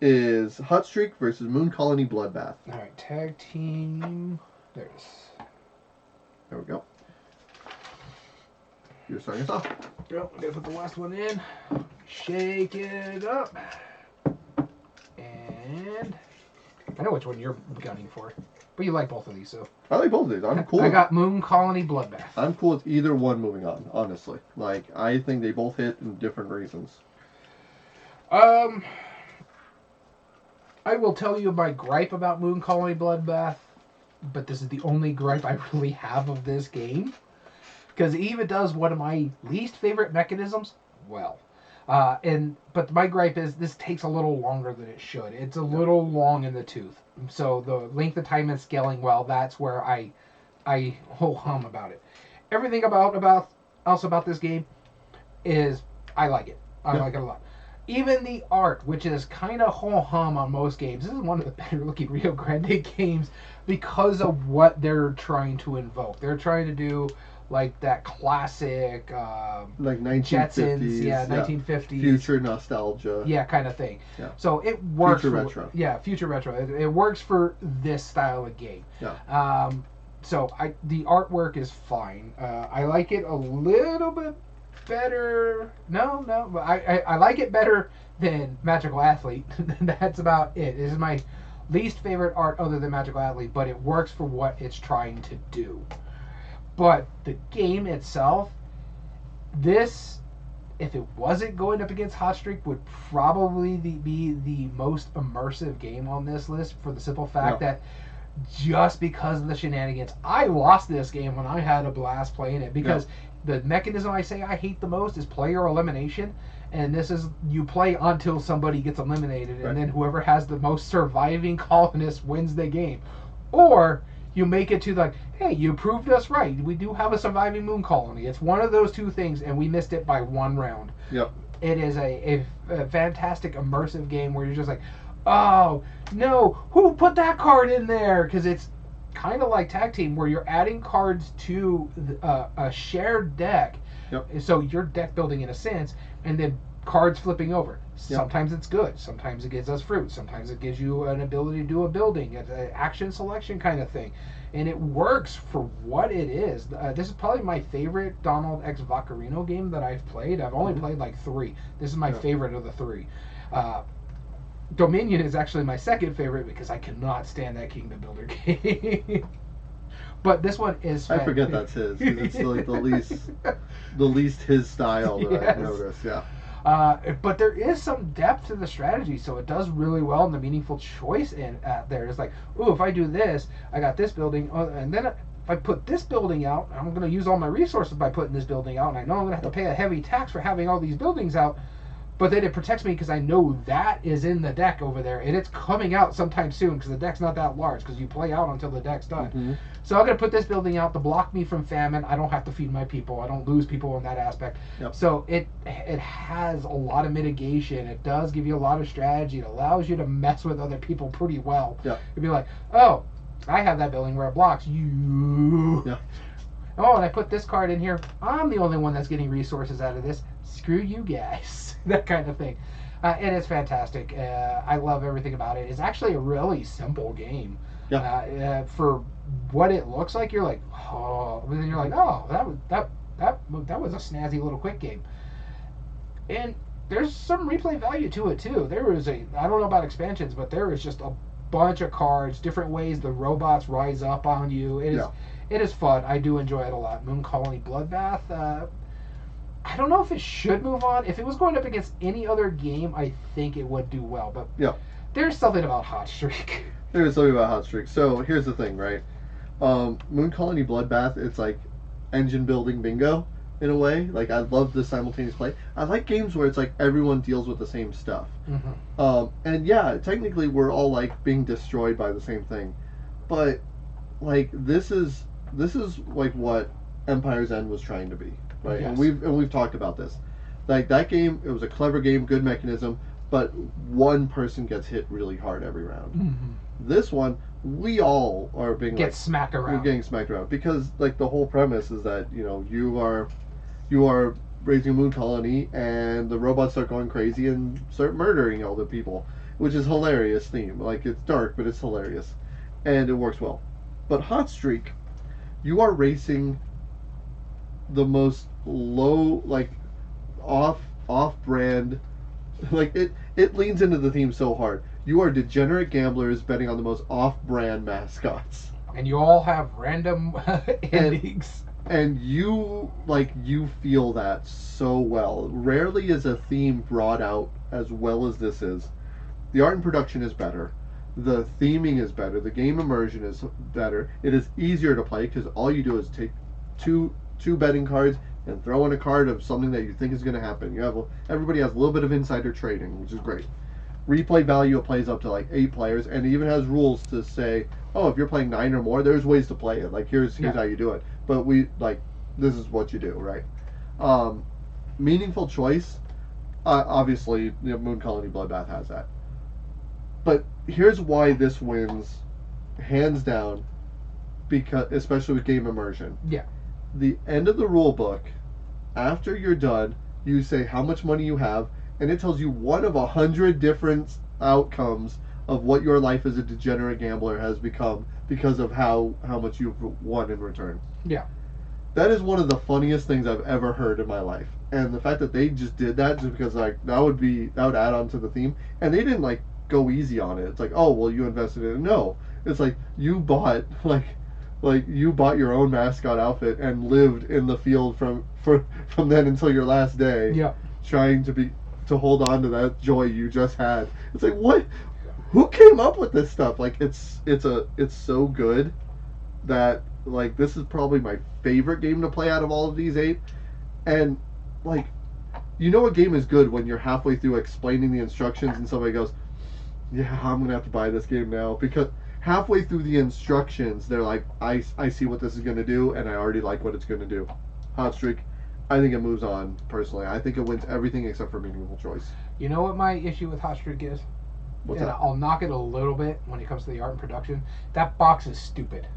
is Hot Streak versus Moon Colony Bloodbath. All right, Tag Team. There it is. There we go. You're starting us off. Yep, I'm gonna put the last one in. Shake it up. And I know which one you're gunning for, but you like both of these, so. I like both of these. I'm cool. I got Moon Colony Bloodbath. I'm cool with either one moving on, honestly. Like, I think they both hit in different reasons. I will tell you my gripe about Moon Colony Bloodbath, but this is the only gripe I really have of this game. Because Eva does one of my least favorite mechanisms well. But my gripe is this takes a little longer than it should. It's a little long in the tooth. So the length of time and scaling well, that's where I ho-hum about it. Everything about this game is I like it. I like it a lot. Even the art, which is kind of ho-hum on most games, this is one of the better looking Rio Grande games because of what they're trying to invoke. They're trying to do like that classic Like 1950s. Jetsons, 1950s. Future nostalgia. Yeah, kind of thing. Yeah. So it works Future for retro. Yeah, future retro. It works for this style of game. Yeah. So the artwork is fine. I like it a little bit better. No, but I like it better than Magical Athlete. That's about it. This is my least favorite art other than Magical Athlete, but it works for what it's trying to do. But the game itself, this, if it wasn't going up against Hot Streak, would probably be the most immersive game on this list for the simple fact that just because of the shenanigans, I lost this game when I had a blast playing it because the mechanism I say I hate the most is player elimination. And this is, you play until somebody gets eliminated, and then whoever has the most surviving colonists wins the game. Or you make it to like, hey, you proved us right. We do have a surviving moon colony. It's one of those two things, and we missed it by 1 round. Yep. It is a fantastic immersive game where you're just like, oh, no, who put that card in there? Because it's kind of like Tag Team where you're adding cards to a shared deck. Yep. So you're deck building in a sense, and then cards flipping over. Yep. Sometimes it's good. Sometimes it gives us fruit. Sometimes it gives you an ability to do a building. It's an action selection kind of thing. And it works for what it is. This is probably my favorite Donald X Vaccarino game that I've played. I've only played like 3. This is my favorite of the 3. Dominion is actually my second favorite because I cannot stand that Kingdom Builder game. But this one is. I forget that's his. 'Cause it's like the least his style that I've noticed. Yeah. But there is some depth to the strategy, so it does really well in the meaningful choice in there. It's like, ooh, if I do this, I got this building, and then if I put this building out, I'm going to use all my resources by putting this building out, and I know I'm going to have to pay a heavy tax for having all these buildings out. But then it protects me because I know that is in the deck over there, and it's coming out sometime soon because the deck's not that large because you play out until the deck's done. Mm-hmm. So I'm going to put this building out to block me from famine. I don't have to feed my people. I don't lose people in that aspect. Yep. So it has a lot of mitigation. It does give you a lot of strategy. It allows you to mess with other people pretty well. Yep. You'd be like, oh, I have that building where it blocks you. Yeah. Oh, and I put this card in here. I'm the only one that's getting resources out of this. Screw you guys. That kind of thing. It is fantastic. I love everything about it. It's actually a really simple game. Yeah. For what it looks like, you're like, oh, and then you're like, oh, that was a snazzy little quick game. And there's some replay value to it too. There is I don't know about expansions, but there is just a bunch of cards, different ways the robots rise up on you. It is fun. I do enjoy it a lot. Moon Colony Bloodbath. I don't know if it should move on. If it was going up against any other game, I think it would do well. But there's something about Hot Streak. There is something about Hot Streak. So here's the thing, right? Moon Colony Bloodbath, it's like engine building bingo in a way. Like, I love the simultaneous play. I like games where it's like everyone deals with the same stuff. Mm-hmm. And yeah, technically we're all like being destroyed by the same thing, but like this is like what Empire's End was trying to be. Right, yes. and we've talked about this. Like that game, it was a clever game, good mechanism, but one person gets hit really hard every round. Mm-hmm. This one, we all are being smacked around. We're getting smacked around because like the whole premise is that you are raising a moon colony and the robots start going crazy and start murdering all the people, which is hilarious theme. Like it's dark, but it's hilarious, and it works well. But Hot Streak, you are racing the most low, like off brand, like it leans into the theme so hard. You are degenerate gamblers betting on the most off brand mascots, and you all have random endings, and you feel that so well. Rarely is a theme brought out as well as this is. The art and production is better, the theming is better, the game immersion is better. It is easier to play because all you do is take two betting cards and throw in a card of something that you think is going to happen. Everybody has a little bit of insider trading, which is great. Replay value, it plays up to like 8 players, and it even has rules to say, oh, if you're playing 9 or more, there's ways to play it. Like here's how you do it. But this is what you do, right? Meaningful choice, obviously, Moon Colony Bloodbath has that. But here's why this wins, hands down, because especially with game immersion. Yeah. The end of the rule book, after you're done, you say how much money you have, and it tells you one of 100 different outcomes of what your life as a degenerate gambler has become because of how much you've won in return. Yeah. That is one of the funniest things I've ever heard in my life. And the fact that they just did that just because like that would add on to the theme. And they didn't like go easy on it. It's like, oh well, you invested in it. No. It's like you bought you bought your own mascot outfit and lived in the field from then until your last day. Yeah. Trying to hold on to that joy you just had. It's like, what? Who came up with this stuff? Like it's so good that like this is probably my favorite game to play out of all of these 8. And like a game is good when you're halfway through explaining the instructions and somebody goes, yeah, I'm gonna have to buy this game now, because halfway through the instructions, they're like, I see what this is going to do, and I already like what it's going to do. Hot Streak, I think it moves on, personally. I think it wins everything except for meaningful choice. You know what my issue with Hot Streak is? What's that? I'll knock it a little bit when it comes to the art and production. That box is stupid.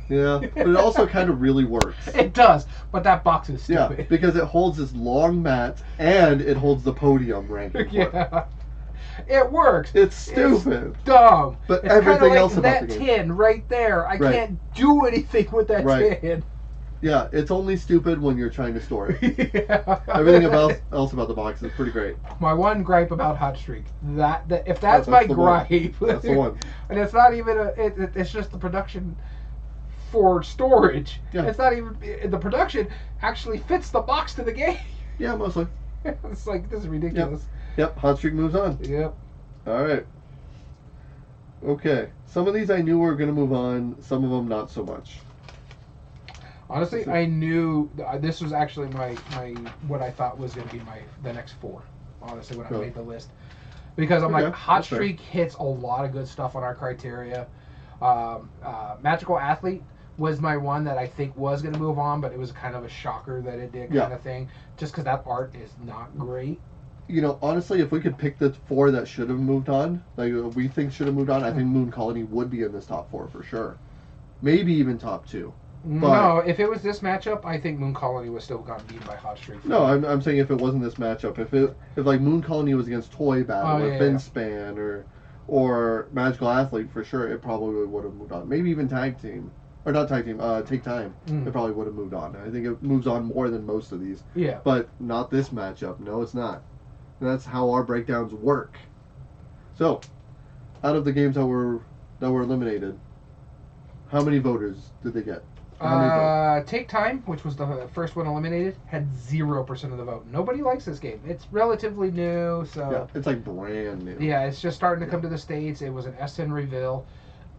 Yeah, but it also kind of really works. It does, but that box is stupid. Yeah, because it holds this long mat and it holds the podium ranking for it. Yeah. It works. It's stupid. It's dumb. But it's everything like else about that the game. tin right there. I can't do anything with that tin. Yeah, it's only stupid when you're trying to store it. Yeah. Everything else about the box is pretty great. My one gripe about Hot Streak, that if that's my gripe, that's the one. And it's not even it's just the production for storage. Yeah. It's not even the production actually fits the box to the game. Yeah, mostly. It's like, this is ridiculous. Yep, Hot Streak moves on. Yep. All right. Okay, some of these I knew were going to move on, some of them not so much. Honestly, I knew this was actually my what I thought was going to be the next 4. Honestly, when I made the list, because I'm like, Hot Streak hits a lot of good stuff on our criteria. Magical Athlete was my one that I think was going to move on, but it was kind of a shocker that it did, kind of thing, just because that art is not great. You know, honestly, if we could pick the 4 that should have moved on, like we think should have moved on, I think Moon Colony would be in this top 4 for sure. Maybe even top 2. But, no, if it was this matchup, I think Moon Colony was still gotten beaten by Hot Streak. No, I'm saying if it wasn't this matchup, if like Moon Colony was against Toy Battle or Finspan or Magical Athlete, for sure, it probably would have moved on. Maybe even Tag Team. Or not Tag Team, Take Time. It probably would have moved on. I think it moves on more than most of these. Yeah. But not this matchup. No, it's not. And that's how our breakdowns work. So, out of the games that were eliminated, how many voters did they get? Take Time, which was the first one eliminated, had 0% of the vote. Nobody likes this game. It's relatively new, so... Yeah, it's like brand new. Yeah, it's just starting to come to the States. It was an S10 reveal.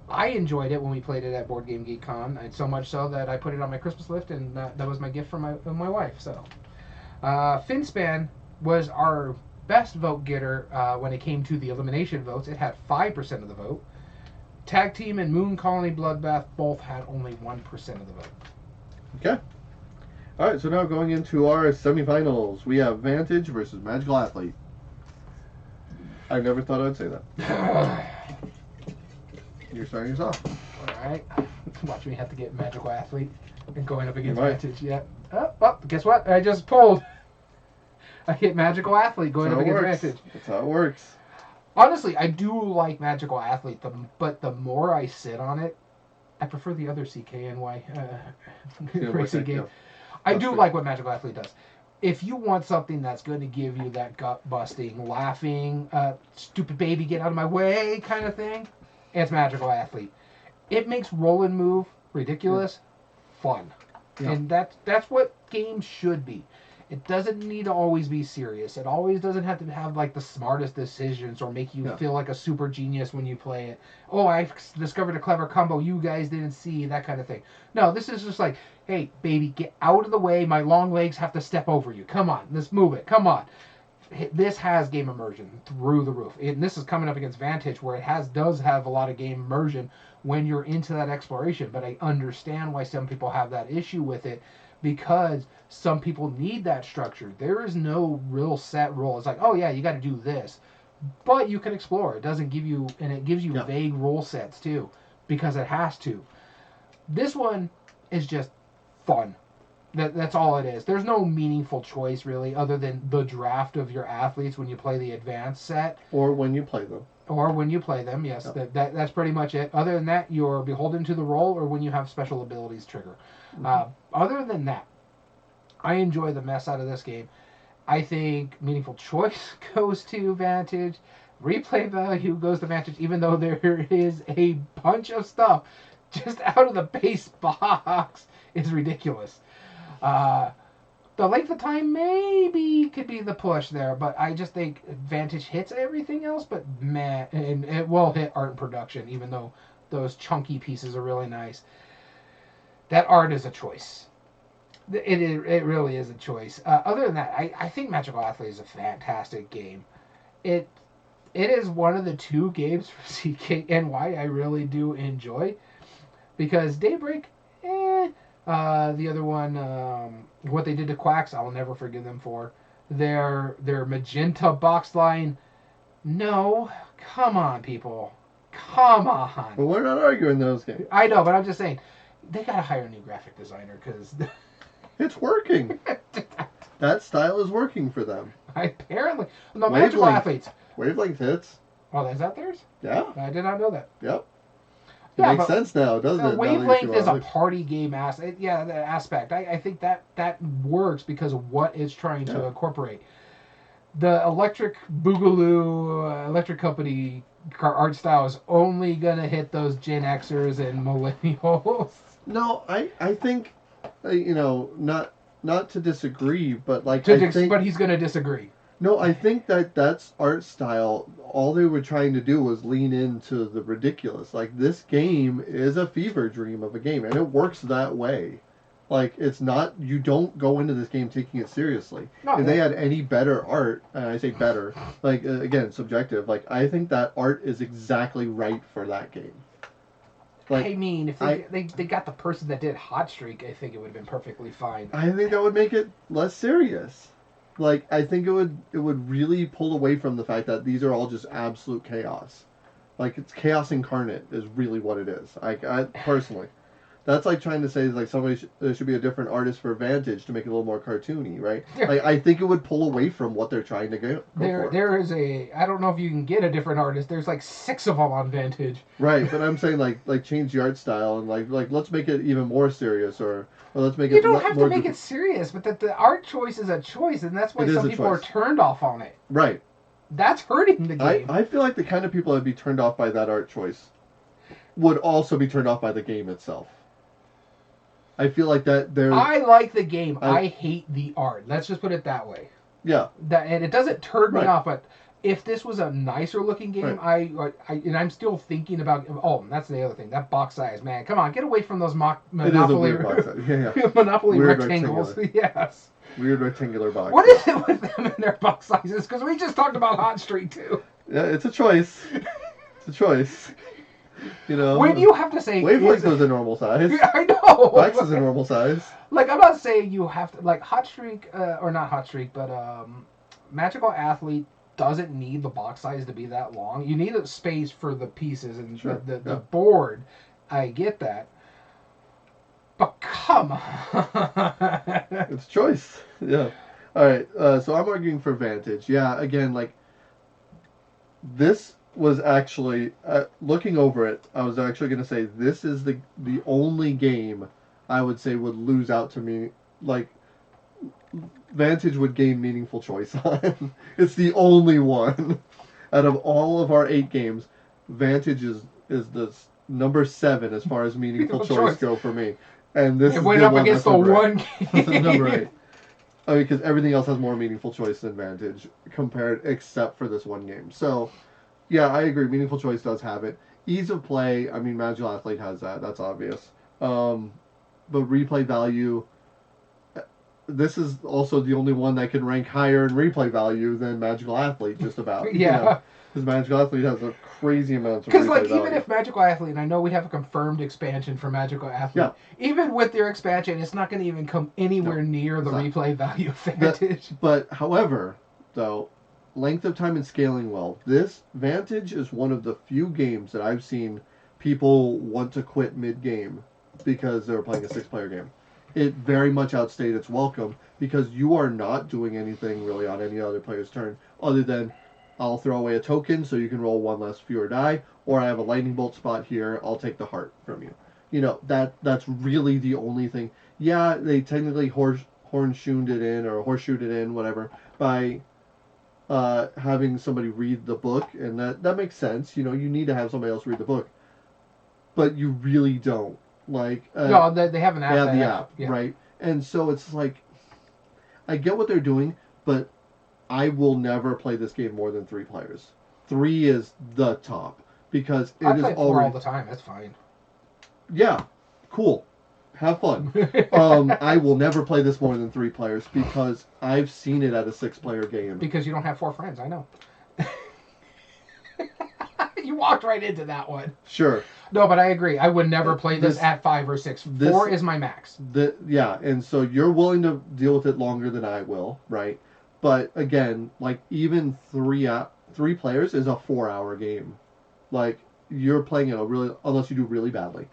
I enjoyed it when we played it at Board Game Geek Con, and so much so that I put it on my Christmas list, and that was my gift from my wife. So, Finspan was our best vote getter when it came to the elimination votes. It had 5% of the vote. Tag Team and Moon Colony Bloodbath both had only 1% of the vote. Okay. All right, so now going into our semifinals, we have Vantage versus Magical Athlete. I never thought I'd say that. You're starting us off. All right. Watch me have to get Magical Athlete and going up against Vantage. Yeah. Oh, guess what? I just pulled. I hit Magical Athlete going up against Vantage. That's how it works. Honestly, I do like Magical Athlete, but the more I sit on it, I prefer the other CKNY racing game. Yeah. I do like what Magical Athlete does. If you want something that's going to give you that gut-busting, laughing, stupid baby, get out of my way kind of thing, it's Magical Athlete. It makes roll and move ridiculous, fun. Yeah. And that's what games should be. It doesn't need to always be serious. It always doesn't have to have like the smartest decisions or make you feel like a super genius when you play it. Oh, I discovered a clever combo you guys didn't see, that kind of thing. No, this is just like, hey, baby, get out of the way. My long legs have to step over you. Come on, let's move it. Come on. This has game immersion through the roof. And this is coming up against Vantage, where it does have a lot of game immersion when you're into that exploration. But I understand why some people have that issue with it, because some people need that structure. There is no real set rule. It's like, oh yeah, you got to do this, but you can explore. It doesn't give you, and it gives you vague rule sets too, because it has to. This one is just fun. That's all it is. There's no meaningful choice really, other than the draft of your athletes when you play the advanced set, or when you play them. Or when you play them, yes. Yep. That's pretty much it. Other than that, you're beholden to the roll, or when you have special abilities trigger. Mm-hmm. Other than that, I enjoy the mess out of this game. I think meaningful choice goes to Vantage. Replay value goes to Vantage, even though there is a bunch of stuff just out of the base box is ridiculous. The length of time maybe could be the push there, but I just think Vantage hits everything else, but man, and it will hit art and production, even though those chunky pieces are really nice. That art is a choice. It really is a choice. Other than that, I think Magical Athlete is a fantastic game. It is one of the 2 games for CKNY I really do enjoy, because Daybreak, the other one, what they did to Quacks, I will never forgive them for. Their magenta box line, no, come on, people. Come on. But we're not arguing those games. I know, but I'm just saying, They gotta hire a new graphic designer because It's working. That style is working for them. apparently the Magical Athletes. Wavelength hits. Oh, is that theirs? Yeah. I did not know that. Yep. It Yeah, makes sense now, doesn't it? Wavelength is a party game aspect. Yeah, the aspect. I think that works because of what it's trying to incorporate. The Electric Boogaloo Electric Company art style is only gonna hit those Gen Xers and millennials. No, I think, not to disagree, but like I think, but he's gonna disagree. No, I think that's art style. All they were trying to do was lean into the ridiculous. Like, this game is a fever dream of a game, and it works that way. Like, it's not, you don't go into this game taking it seriously. If they had any better art, and I say better, like, again, subjective, like, I think that art is exactly right for that game. Like, I mean, if they got the person that did Hot Streak, I think it would have been perfectly fine. I think that would make it less serious. Like, I think it would really pull away from the fact that these are all just absolute chaos. Like, it's chaos incarnate is really what it is. I personally, that's like trying to say like there should be a different artist for Vantage to make it a little more cartoony, right? Like, I think it would pull away from what they're trying to go for. There is I don't know if you can get a different artist. There's like 6 of them on Vantage. Right, but I'm saying like change the art style and like let's make it even more serious or let's make it. You don't have to make it serious, but that the art choice is a choice, and that's why some people are turned off on it. Right. That's hurting the game. I feel like the kind of people that would be turned off by that art choice would also be turned off by the game itself. I feel like that there. I like the game. I hate the art. Let's just put it that way. Yeah. And it doesn't turn me off, but if this was a nicer looking game, and I'm still thinking about. Oh, that's the other thing. That box size, man. Come on, get away from those Monopoly. It is a weird box size. Yeah. Monopoly weird rectangles. Yes. Weird rectangular box. What is it with them and their box sizes? Because we just talked about Hot Streak too. Yeah, it's a choice. It's a choice. You know. When you have to say Wavelength is a normal size. Yeah, I know. Wax is a normal size. Like, I'm not saying you have to like Hot Streak or not Hot Streak, but Magical Athlete doesn't need the box size to be that long. You need a space for the pieces and the board. I get that. But come on. It's choice. Yeah. All right. So I'm arguing for Vantage. Yeah. Again, like, this was actually looking over it. I was actually going to say this is the only game I would say would lose out to me. Like, Vantage would gain meaningful choice on. It's the only one out of all of our 8 games. Vantage is the number 7 as far as meaningful choice go for me. And this went up against the one game. This is number 8. I mean, because everything else has more meaningful choice than Vantage compared, except for this one game. So, yeah, I agree. Meaningful choice does have it. Ease of play. I mean, Magical Athlete has that. That's obvious. But replay value. This is also the only one that can rank higher in replay value than Magical Athlete, just about. Yeah. Because Magical Athlete has a crazy amount of replay value. Because, like, even if Magical Athlete, and I know we have a confirmed expansion for Magical Athlete, even with their expansion, it's not going to even come anywhere near the replay value of Vantage. But, however, though, length of time and scaling well. This Vantage is one of the few games that I've seen people want to quit mid-game because they were playing a 6-player game. It very much outstayed its welcome because you are not doing anything really on any other player's turn other than I'll throw away a token so you can roll one less fewer die, or I have a lightning bolt spot here, I'll take the heart from you. You know, that's really the only thing. Yeah, they technically horseshoed it in, or horseshoed it in, whatever, by having somebody read the book, and that makes sense. You know, you need to have somebody else read the book. But you really don't. Like, no, they have an app. They have the app, right? And so it's like, I get what they're doing, but I will never play this game more than 3 players. 3 is the top because it is already 4 all the time. That's fine. Yeah, cool. Have fun. I will never play this more than 3 players because I've seen it at a 6-player game. Because you don't have 4 friends. I know. You walked right into that one. Sure. No, but I agree. I would never play this at 5 or 6. 4 is my max. Yeah, and so you're willing to deal with it longer than I will, right? But again, like, even 3 players is a 4-hour game. Like, you're playing it unless you do really badly.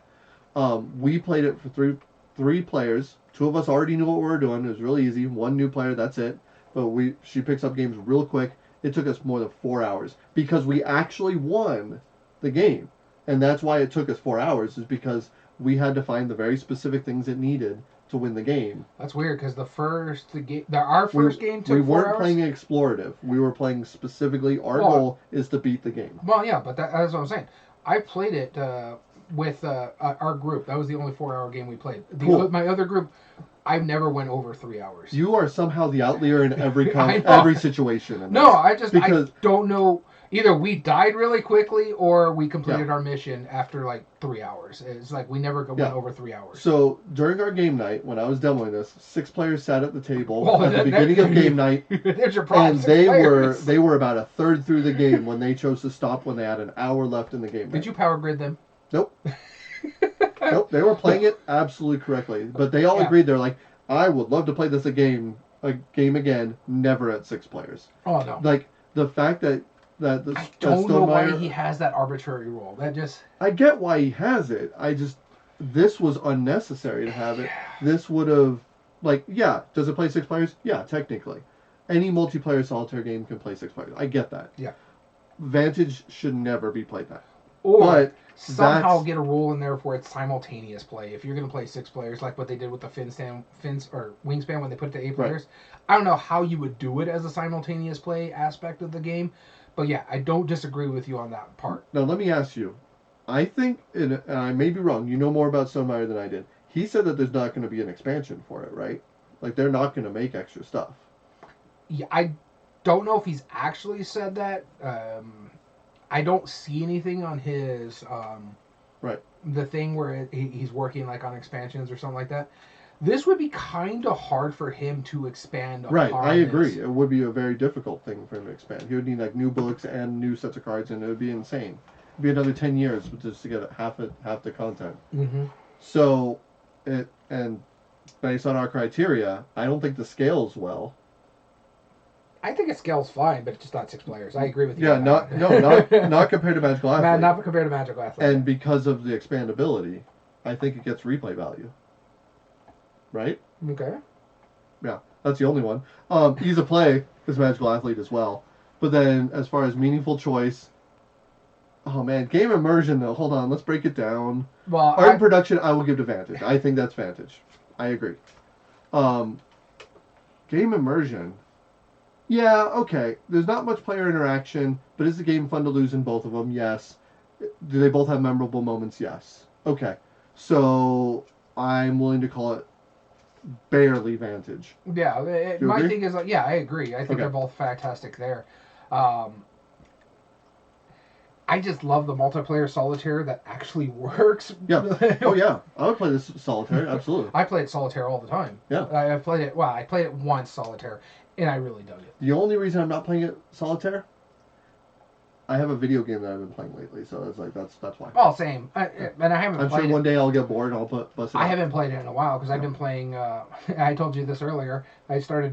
We played it for three players. Two of us already knew what we were doing. It was really easy. One new player, that's it. But she picks up games real quick. It took us more than 4 hours because we actually won the game, and that's why it took us 4 hours. Is because we had to find the very specific things it needed to win the game. That's weird because our first game took 4 hours. We weren't playing explorative. We were playing specifically. Our goal is to beat the game. Well, yeah, but that's what I'm saying. I played it with our group. That was the only 4 hour game we played. Cool. My other group, I've never went over 3 hours. You are somehow the outlier in every situation. I don't know. Either we died really quickly or we completed our mission after like 3 hours. It's like we never went over 3 hours. So during our game night, when I was demoing this, 6 players sat at the table at the beginning of game night. There's your problem. And they were about a third through the game when they chose to stop when they had an hour left in the game. Did you power grid them? Nope. Nope. They were playing it absolutely correctly, but they all agreed. They're like, I would love to play this a game again. Never at 6 players. Oh no! Like the fact that I don't know why he has that arbitrary rule. I get why he has it. This was unnecessary to have it. This would have, does it play 6 players? Yeah, technically. Any multiplayer solitaire game can play 6 players. I get that. Yeah. Vantage should never be played that. Or somehow get a rule in there where it's simultaneous play. If you're going to play 6 players, like what they did with the Wingspan when they put it to 8 players, I don't know how you would do it as a simultaneous play aspect of the game. But yeah, I don't disagree with you on that part. Now, let me ask you. I think, and I may be wrong, you know more about Stonemaier than I did. He said that there's not going to be an expansion for it, right? Like, they're not going to make extra stuff. Yeah, I don't know if he's actually said that. I don't see anything on his... the thing where he's working like on expansions or something like that. This would be kind of hard for him to expand on. Right, I agree. It would be a very difficult thing for him to expand. He would need like new books and new sets of cards, and it would be insane. It'd be another 10 years just to get half the content. Mm-hmm. So, and based on our criteria, I don't think the scales well. I think it scales fine, but it's just not 6 players. I agree with you. Yeah, not compared to Magical Athlete. Not compared to Magical Athlete. And because of the expandability, I think it gets replay value. Right? Okay. Yeah, that's the only one. Ease of play is Magical Athlete as well. But then, as far as meaningful choice, oh man, game immersion though. Hold on, let's break it down. Well, art and production, I will give to Vantage. I think that's Vantage. I agree. Game immersion. Yeah, okay. There's not much player interaction, but is the game fun to lose in both of them? Yes. Do they both have memorable moments? Yes. Okay. So I'm willing to call it barely Vantage. Yeah, my thing is I agree. I think they're both fantastic there. I just love the multiplayer solitaire that actually works. Yeah. Oh yeah. I would play this solitaire, absolutely. I play it solitaire all the time. Yeah. I played it once solitaire, and I really dug it. The only reason I'm not playing it solitaire, I have a video game that I've been playing lately, so it's like that's why. Well, same. And I haven't. I'm sure one day I'll get bored and I'll bust it. I haven't played it in a while because I've been playing. I told you this earlier. I started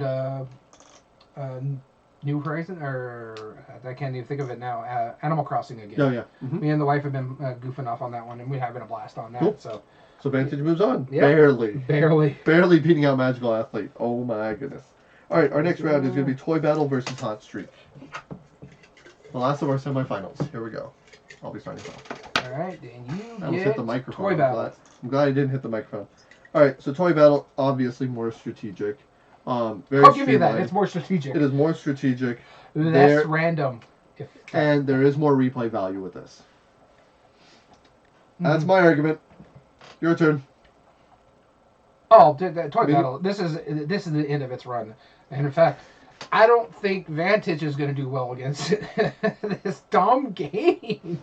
New Horizon, or I can't even think of it now. Animal Crossing again. Oh yeah. Mm-hmm. Me and the wife have been goofing off on that one, and we're having a blast on that. Cool. So Vantage moves on. Yeah. Barely beating out Magical Athlete. Oh my goodness. All right, our next round is going to be Toy Battle versus Hot Streak. The last of our semifinals. Here we go. I'll be starting off. All right, then you I almost hit the microphone. Toy Battle. I'm glad I didn't hit the microphone. All right, so Toy Battle, obviously more strategic. I'll give you that. It's more strategic. It is more strategic. Less random. And there is more replay value with this. That's my argument. Your turn. Oh, Toy Battle. This is the end of its run, and in fact, I don't think Vantage is going to do well against this dumb game.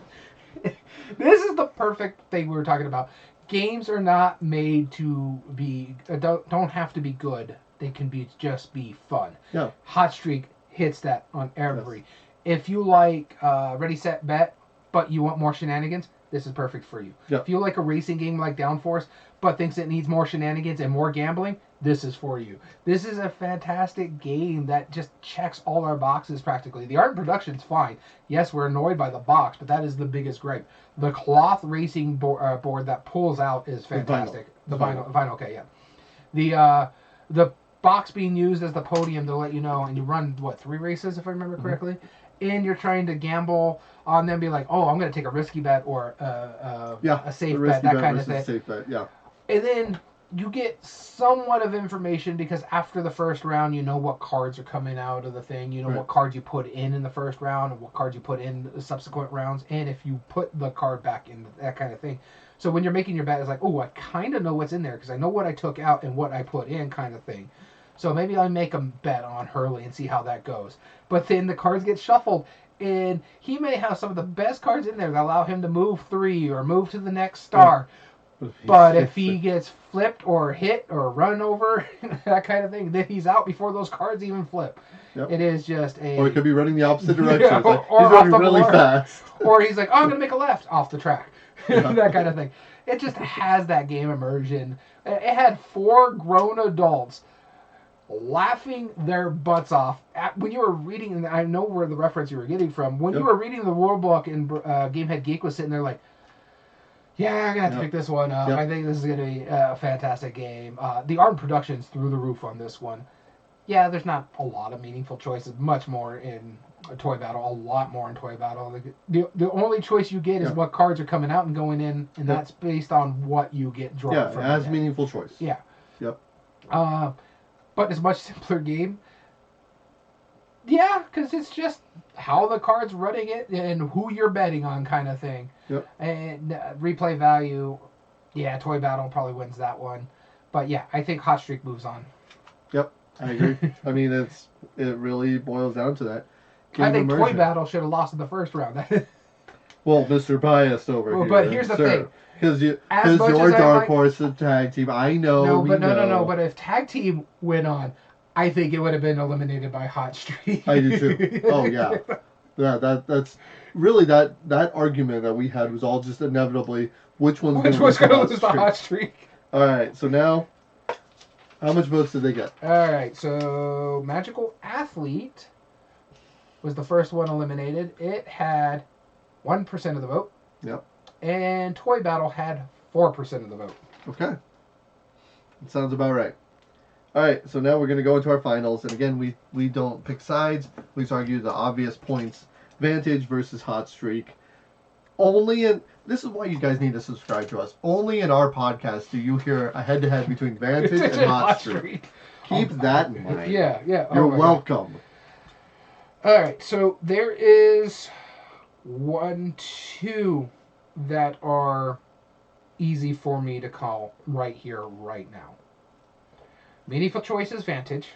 This is the perfect thing we were talking about. Games are not made to be don't have to be good. They can just be fun. Yeah. Hot Streak hits that on every. Yes. If you like Ready Set Bet, but you want more shenanigans, this is perfect for you. Yep. If you like a racing game like Downforce, but thinks it needs more shenanigans and more gambling, this is for you. This is a fantastic game that just checks all our boxes practically. The art and production's fine. Yes, we're annoyed by the box, but that is the biggest gripe. The cloth racing board that pulls out is fantastic. The vinyl. Okay, yeah. The box being used as the podium to let you know, and you run, 3 races, if I remember correctly? And you're trying to gamble on them, be like, oh, I'm going to take a risky bet or a safe bet, that kind of thing. Safe bet, yeah. And then you get somewhat of information because after the first round, you know what cards are coming out of the thing. You know what cards you put in the first round and what cards you put in the subsequent rounds. And if you put the card back in, that kind of thing. So when you're making your bet, it's like, oh, I kind of know what's in there because I know what I took out and what I put in, kind of thing. So maybe I make a bet on Hurley and see how that goes. But then the cards get shuffled, and he may have some of the best cards in there that allow him to move 3 or move to the next star. But if he gets flipped or hit or run over, that kind of thing, then he's out before those cards even flip. Yep. It is just a... Or he could be running the opposite direction. Yeah, like, or he's running really fast. Or he's like, oh, I'm going to make a left off the track. That kind of thing. It just has that game immersion. It had 4 grown adults laughing their butts off when you were reading, and I know where the reference you were getting from, when you were reading the rule book and Gamehead Geek was sitting there like, yeah, I'm going to have to pick this one up. I think this is going to be a fantastic game. The art and production's through the roof on this one. Yeah, there's not a lot of meaningful choices, much more in Toy Battle, a lot more in Toy Battle. The only choice you get is what cards are coming out and going in, and that's based on what you get drawn from. Yeah, it has meaningful choice. Yeah. Yep. But it's a much simpler game. Yeah, because it's just how the card's running it and who you're betting on, kind of thing. Yep. And replay value, yeah, Toy Battle probably wins that one. But yeah, I think Hot Streak moves on. Yep, I agree. I mean, it really boils down to that. I think Toy Battle should have lost in the first round. Well, Mr. Biased over here. But here's the thing. Because your Dark Horse is tag team. I know. No. But if tag team went on, I think it would have been eliminated by Hot Streak. I do too. Oh yeah. That's really that argument that we had was all just inevitably which one's going to lose the Hot Streak. All right. So now, how much votes did they get? All right. So Magical Athlete was the first one eliminated. It had 1% of the vote. Yep. And Toy Battle had 4% of the vote. Okay. That sounds about right. All right, so now we're going to go into our finals. And again, we don't pick sides. We just argue the obvious points. Vantage versus Hot Streak. This is why you guys need to subscribe to us. Only in our podcast do you hear a head-to-head between Vantage and Hot Streak. Keep that in mind. Yeah. You're welcome. All right, so there is 1, 2... that are easy for me to call right here, right now. Meaningful choices, Vantage.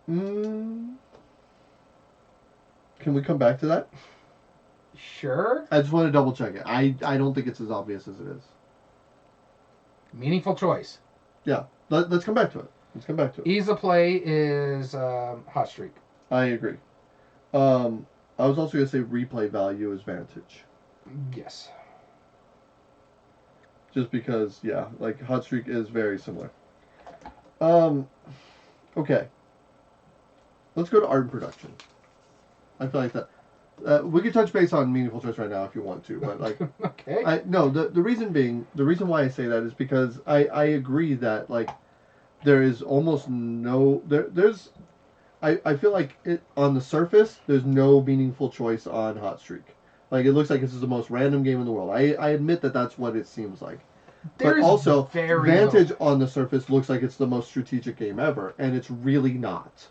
Can we come back to that? Sure. I just want to double check it. I don't think it's as obvious as it is. Meaningful choice. Yeah. Let's come back to it. Ease of play is Hot Streak. I agree. I was also going to say replay value is Vantage. Yes. Just because, yeah, like Hot Streak is very similar. Okay. Let's go to art and production. I feel like that. We could touch base on meaningful choice right now if you want to, but like, okay. The reason why I say that is because I agree that like there is almost no there's I feel like it on the surface there's no meaningful choice on Hot Streak. Like, it looks like this is the most random game in the world. I admit that that's what it seems like. But also, Vantage on the surface looks like it's the most strategic game ever, and it's really not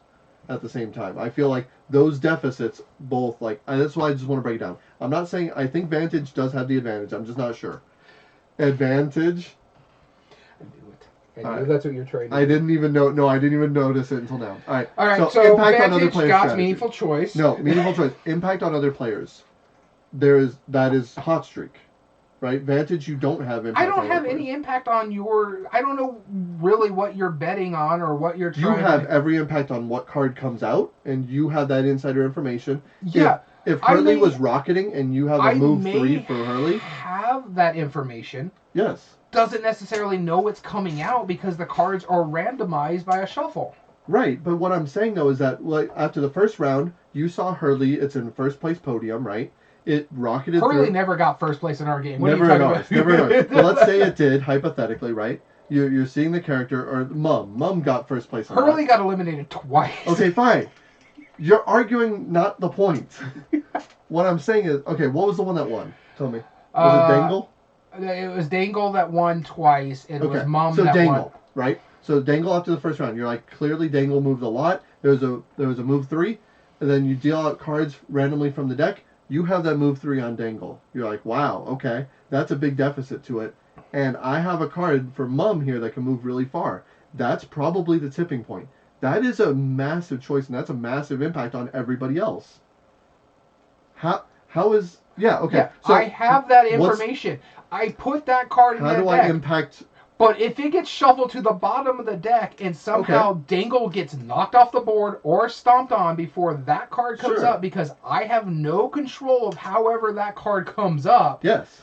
at the same time. I feel like those deficits both, like, and that's why I just want to break it down. I'm not saying, I think Vantage does have the advantage. I'm just not sure. Advantage? I knew it. That's what you're trying to do. I didn't even notice it until now. All right, so impact Vantage on other players' got strategy. meaningful choice. No, meaningful choice. Impact on other players. That is Hot Streak, right? Vantage, you don't have impact. I don't have any impact on I don't know really what you're betting on or what you're trying. You have every impact on what card comes out, and you have that insider information. Yeah. If Hurley was rocketing and you have a move 3 for Hurley, have have that information Yes. doesn't necessarily know it's coming out because the cards are randomized by a shuffle. Right, but what I'm saying though is that like after the first round, you saw Hurley. It's in first place podium, right? It rocketed Hurley through. never got first place in our game. What Never are you in talking ours. about? Never in ours. But let's say it did, hypothetically, right? You're seeing the character, or Mum got first place in Hurley got eliminated twice. Okay, fine. You're arguing not the point. What I'm saying is, okay, what was the one that won? Tell me. Was it Dangle? It was Dangle that won twice, and it was Mom so that Dangle, won. right? So Dangle after the first round, you're like, clearly Dangle moved a lot. There was a move 3, and then you deal out cards randomly from the deck. You have that move 3 on Dangle. You're like, wow, okay, that's a big deficit to it. And I have a card for Mum here that can move really far. That's probably the tipping point. That is a massive choice, and that's a massive impact on everybody else. How is... Yeah, okay. Yeah, so I have that information. I put that card in how that do deck. I impact... But if it gets shuffled to the bottom of the deck and somehow Dangle gets knocked off the board or stomped on before that card comes up because I have no control of however that card comes up, Yes.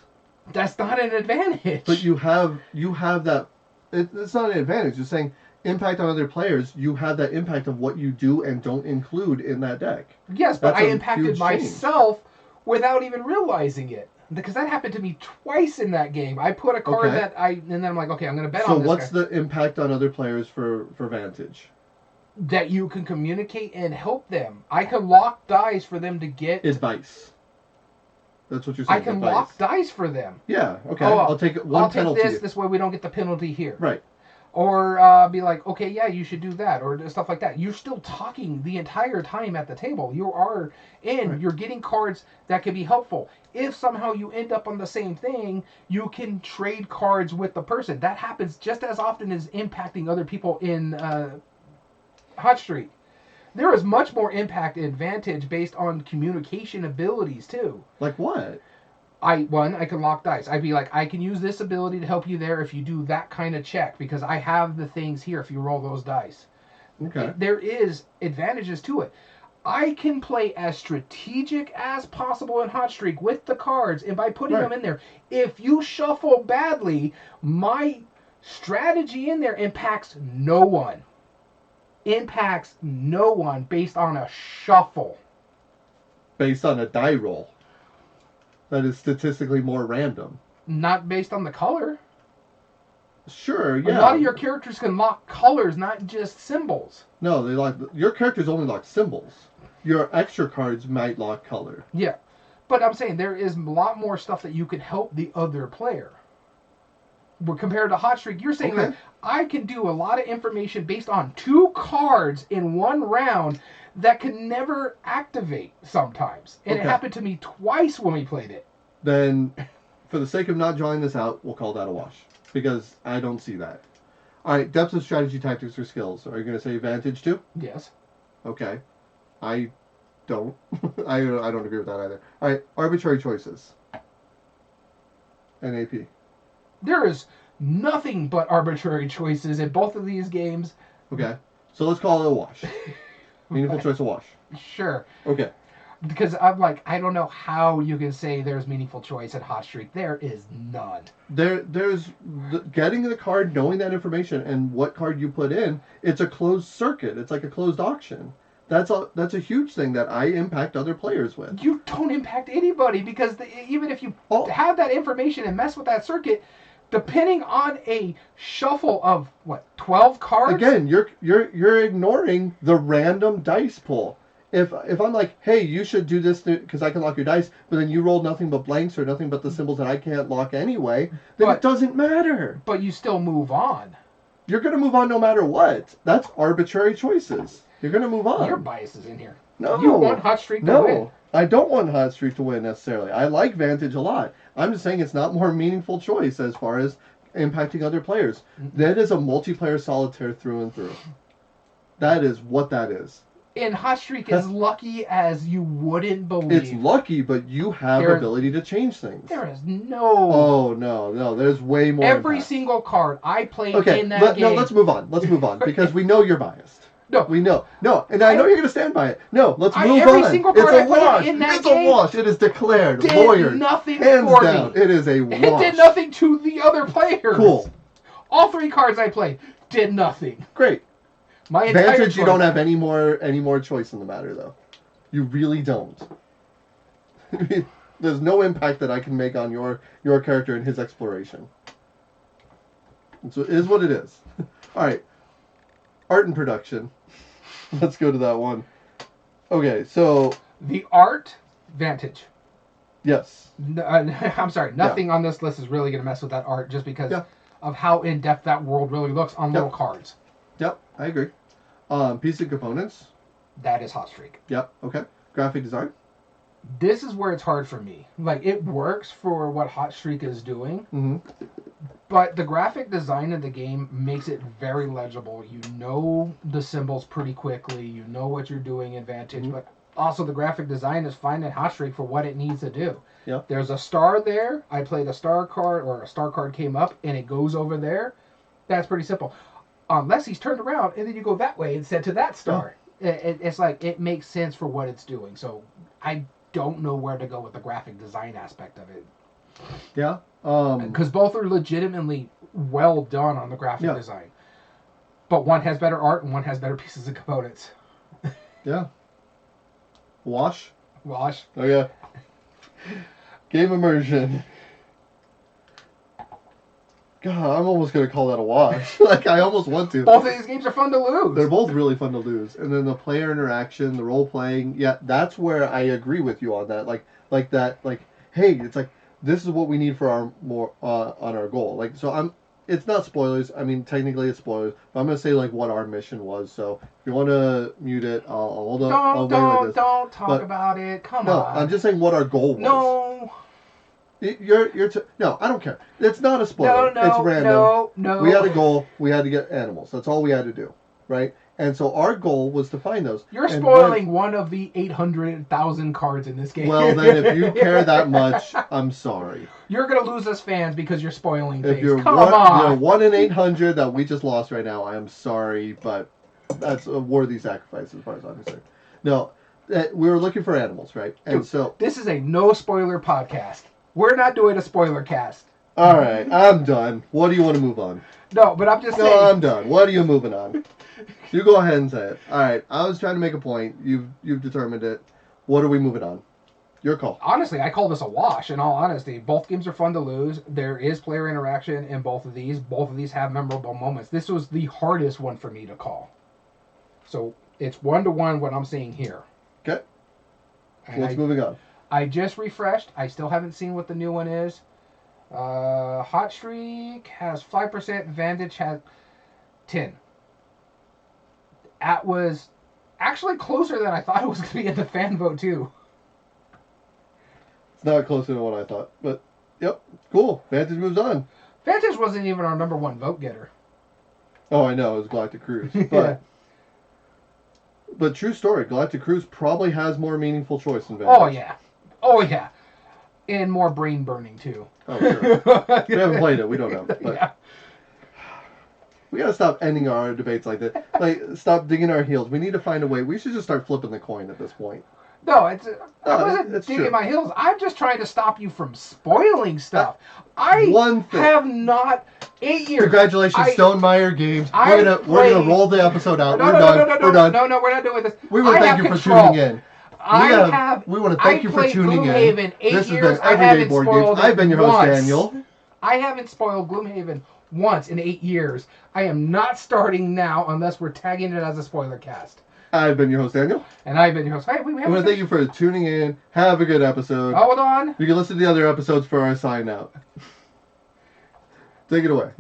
that's not an advantage. But you have that... It's not an advantage. You're saying impact on other players. You have that impact of what you do and don't include in that deck. Yes, but That's I a impacted huge myself without even realizing it. Because that happened to me twice in that game. I put a card and then I'm like, okay, I'm going to bet on this So what's guy. the impact on other players for Vantage? That you can communicate and help them. I can lock dice for them to get... Advice. That's what you're saying. I can advice. lock dice for them. Yeah, okay. Oh, I'll take one penalty. I'll take this way we don't get the penalty here. Right. Or be like, okay, yeah, you should do that, or stuff like that. You're still talking the entire time at the table. You are you're getting cards that can be helpful. If somehow you end up on the same thing, you can trade cards with the person. That happens just as often as impacting other people in Hot Streak. There is much more impact advantage based on communication abilities, too. Like what? I can lock dice. I'd be like, I can use this ability to help you there if you do that kind of check, because I have the things here if you roll those dice. Okay. There is advantages to it. I can play as strategic as possible in Hot Streak with the cards, and by putting them in there, if you shuffle badly, my strategy in there impacts no one. Impacts no one based on a shuffle. Based on a die roll. That is statistically more random. Not based on the color. Sure, yeah. A lot of your characters can lock colors, not just symbols. No, they lock... Your characters only lock symbols. Your extra cards might lock color. Yeah. But I'm saying there is a lot more stuff that you can help the other player. But compared to Hot Streak, you're saying that I can do a lot of information based on 2 cards in one round that can never activate sometimes. And it happened to me twice when we played it. Then, for the sake of not drawing this out, we'll call that a wash. Because I don't see that. Alright, depth of strategy, tactics, or skills. Are you going to say advantage too? Yes. Okay. I don't. I don't agree with that either. Alright, arbitrary choices. NAP. There is nothing but arbitrary choices in both of these games. Okay. So let's call it a wash. Meaningful choice a wash. Sure. Okay. Because I'm like, I don't know how you can say there's meaningful choice at Hot Streak. There is none. There's getting the card, knowing that information, and what card you put in. It's a closed circuit. It's like a closed auction. That's a huge thing that I impact other players with. You don't impact anybody because even if you have that information and mess with that circuit, depending on a shuffle of 12 cards. Again, you're ignoring the random dice pull. If I'm like, hey, you should do this because I can lock your dice, but then you rolled nothing but blanks or nothing but the symbols that I can't lock anyway, then it doesn't matter. But you still move on. You're going to move on no matter what. That's arbitrary choices. You're going to move on. Your bias is in here. No. You want Hot Streak to win. No, I don't want Hot Streak to win necessarily. I like Vantage a lot. I'm just saying it's not more meaningful choice as far as impacting other players. That is a multiplayer solitaire through and through. That is what that is. And Hot Streak is lucky as you wouldn't believe. It's lucky, but you have ability to change things. There is no... Oh, no. There's way more Every impact. single card I played in that game... No, let's move on. Because we know you're biased. No. We know. No, and I know you're going to stand by it. No, let's move every on. Single card It's a I put wash. in that It's game a wash. It is declared. did Lawyered. nothing Hands for down. me. It is a wash. It did nothing to the other players. Cool. All 3 cards I played did nothing. Great. My entire Vantage, you choice- don't have any more choice in the matter, though. You really don't. There's no impact that I can make on your character and his exploration. So it is what it is. All right. Art and production. Let's go to that one. Okay, so the art, Vantage. yes. I'm sorry. Nothing on this list is really going to mess with that art just because of how in depth that world really looks on little cards. Yep, I agree. Piece of components. That is Hot Streak. Yep. Okay. Graphic design. This is where it's hard for me. Like, it works for what Hot Streak is doing, but the graphic design of the game makes it very legible. You know the symbols pretty quickly. You know what you're doing in Vantage, but also the graphic design is fine in Hot Streak for what it needs to do. Yep. There's a star there. I played a star card, or a star card came up, and it goes over there. That's pretty simple. Unless he's turned around, and then you go that way instead to that star. It's like, it makes sense for what it's doing. So I don't know where to go with the graphic design aspect of it. Yeah. Because both are legitimately well done on the graphic design. But one has better art and one has better pieces of components. Yeah. Wash. Oh yeah. Game immersion. God, I'm almost going to call that a wash. Like, I almost want to. Both of these games are fun to lose. They're both really fun to lose. And then the player interaction, the role-playing, that's where I agree with you on that. Hey, it's like, this is what we need for our on our goal. Like, so it's not spoilers. I mean, technically it's spoilers. But I'm going to say, like, what our mission was. So if you want to mute it, I'll hold up. Don't talk about it. Come on. No, I'm just saying what our goal was. No. No, I don't care. It's not a spoiler. It's random. No. We had a goal. We had to get animals. That's all we had to do, right? And so our goal was to find those. You're spoiling one of the 800,000 cards in this game. Well, then, if you care that much, I'm sorry. You're gonna lose us fans because you're spoiling things. If you're Come on. You're 1 in 800 that we just lost right now, I am sorry, but that's a worthy sacrifice as far as I'm concerned. No, we were looking for animals, right? And Dude, so this is a no spoiler podcast. We're not doing a spoiler cast. All right, I'm done. What do you want to move on? No, but I'm just saying. No, I'm done. What are you moving on? You go ahead and say it. All right, I was trying to make a point. You've determined it. What are we moving on? Your call. Honestly, I call this a wash, in all honesty. Both games are fun to lose. There is player interaction in both of these. Both of these have memorable moments. This was the hardest one for me to call. So it's 1-1 what I'm seeing here. Okay. What's moving on? I just refreshed. I still haven't seen what the new one is. Hot Streak has 5%. Vantage has 10. That was actually closer than I thought it was going to be in the fan vote, too. It's not closer than what I thought. But, yep. Cool. Vantage moves on. Vantage wasn't even our number 1 vote getter. Oh, I know. It was Galactic Cruise. But, but true story. Galactic Cruise probably has more meaningful choice than Vantage. Oh, yeah. And more brain burning, too. Oh, sure. We haven't played it. We don't know. But we got to stop ending our debates like that. Like, stop digging our heels. We need to find a way. We should just start flipping the coin at this point. No, I wasn't digging my heels. I'm just trying to stop you from spoiling stuff. Have not 8 years. Congratulations, Stonemaier Games. We're gonna roll the episode out. We're done. No, we're not doing this. We want to thank you for tuning in. We want to thank you for tuning in. This has been Everyday Board Games. I've been your host, Daniel. I haven't spoiled Gloomhaven once in 8 years. I am not starting now unless we're tagging it as a spoiler cast. I've been your host, Daniel. And I've been your host. Hey, I want to thank you for tuning in. Have a good episode. Hold on. You can listen to the other episodes for our sign out. Take it away.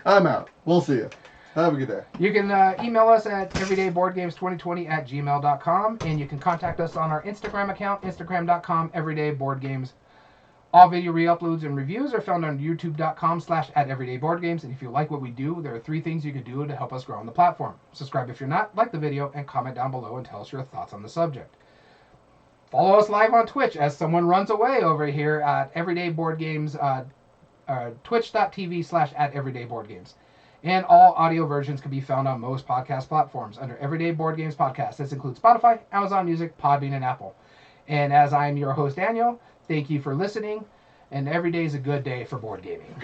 I'm out. We'll see you. Have a good day. You can email us at everydayboardgames2020@gmail.com, and you can contact us on our Instagram account, instagram.com/everydayboardgames. All video re-uploads and reviews are found on youtube.com/@everydayboardgames. And if you like what we do, there are 3 things you can do to help us grow on the platform. Subscribe if you're not, like the video, and comment down below and tell us your thoughts on the subject. Follow us live on Twitch as someone runs away over here at Everyday Board Games, twitch.tv/@everydayboardgames. And all audio versions can be found on most podcast platforms under Everyday Board Games Podcast. This includes Spotify, Amazon Music, Podbean, and Apple. And as I'm your host, Daniel, thank you for listening. And every day is a good day for board gaming.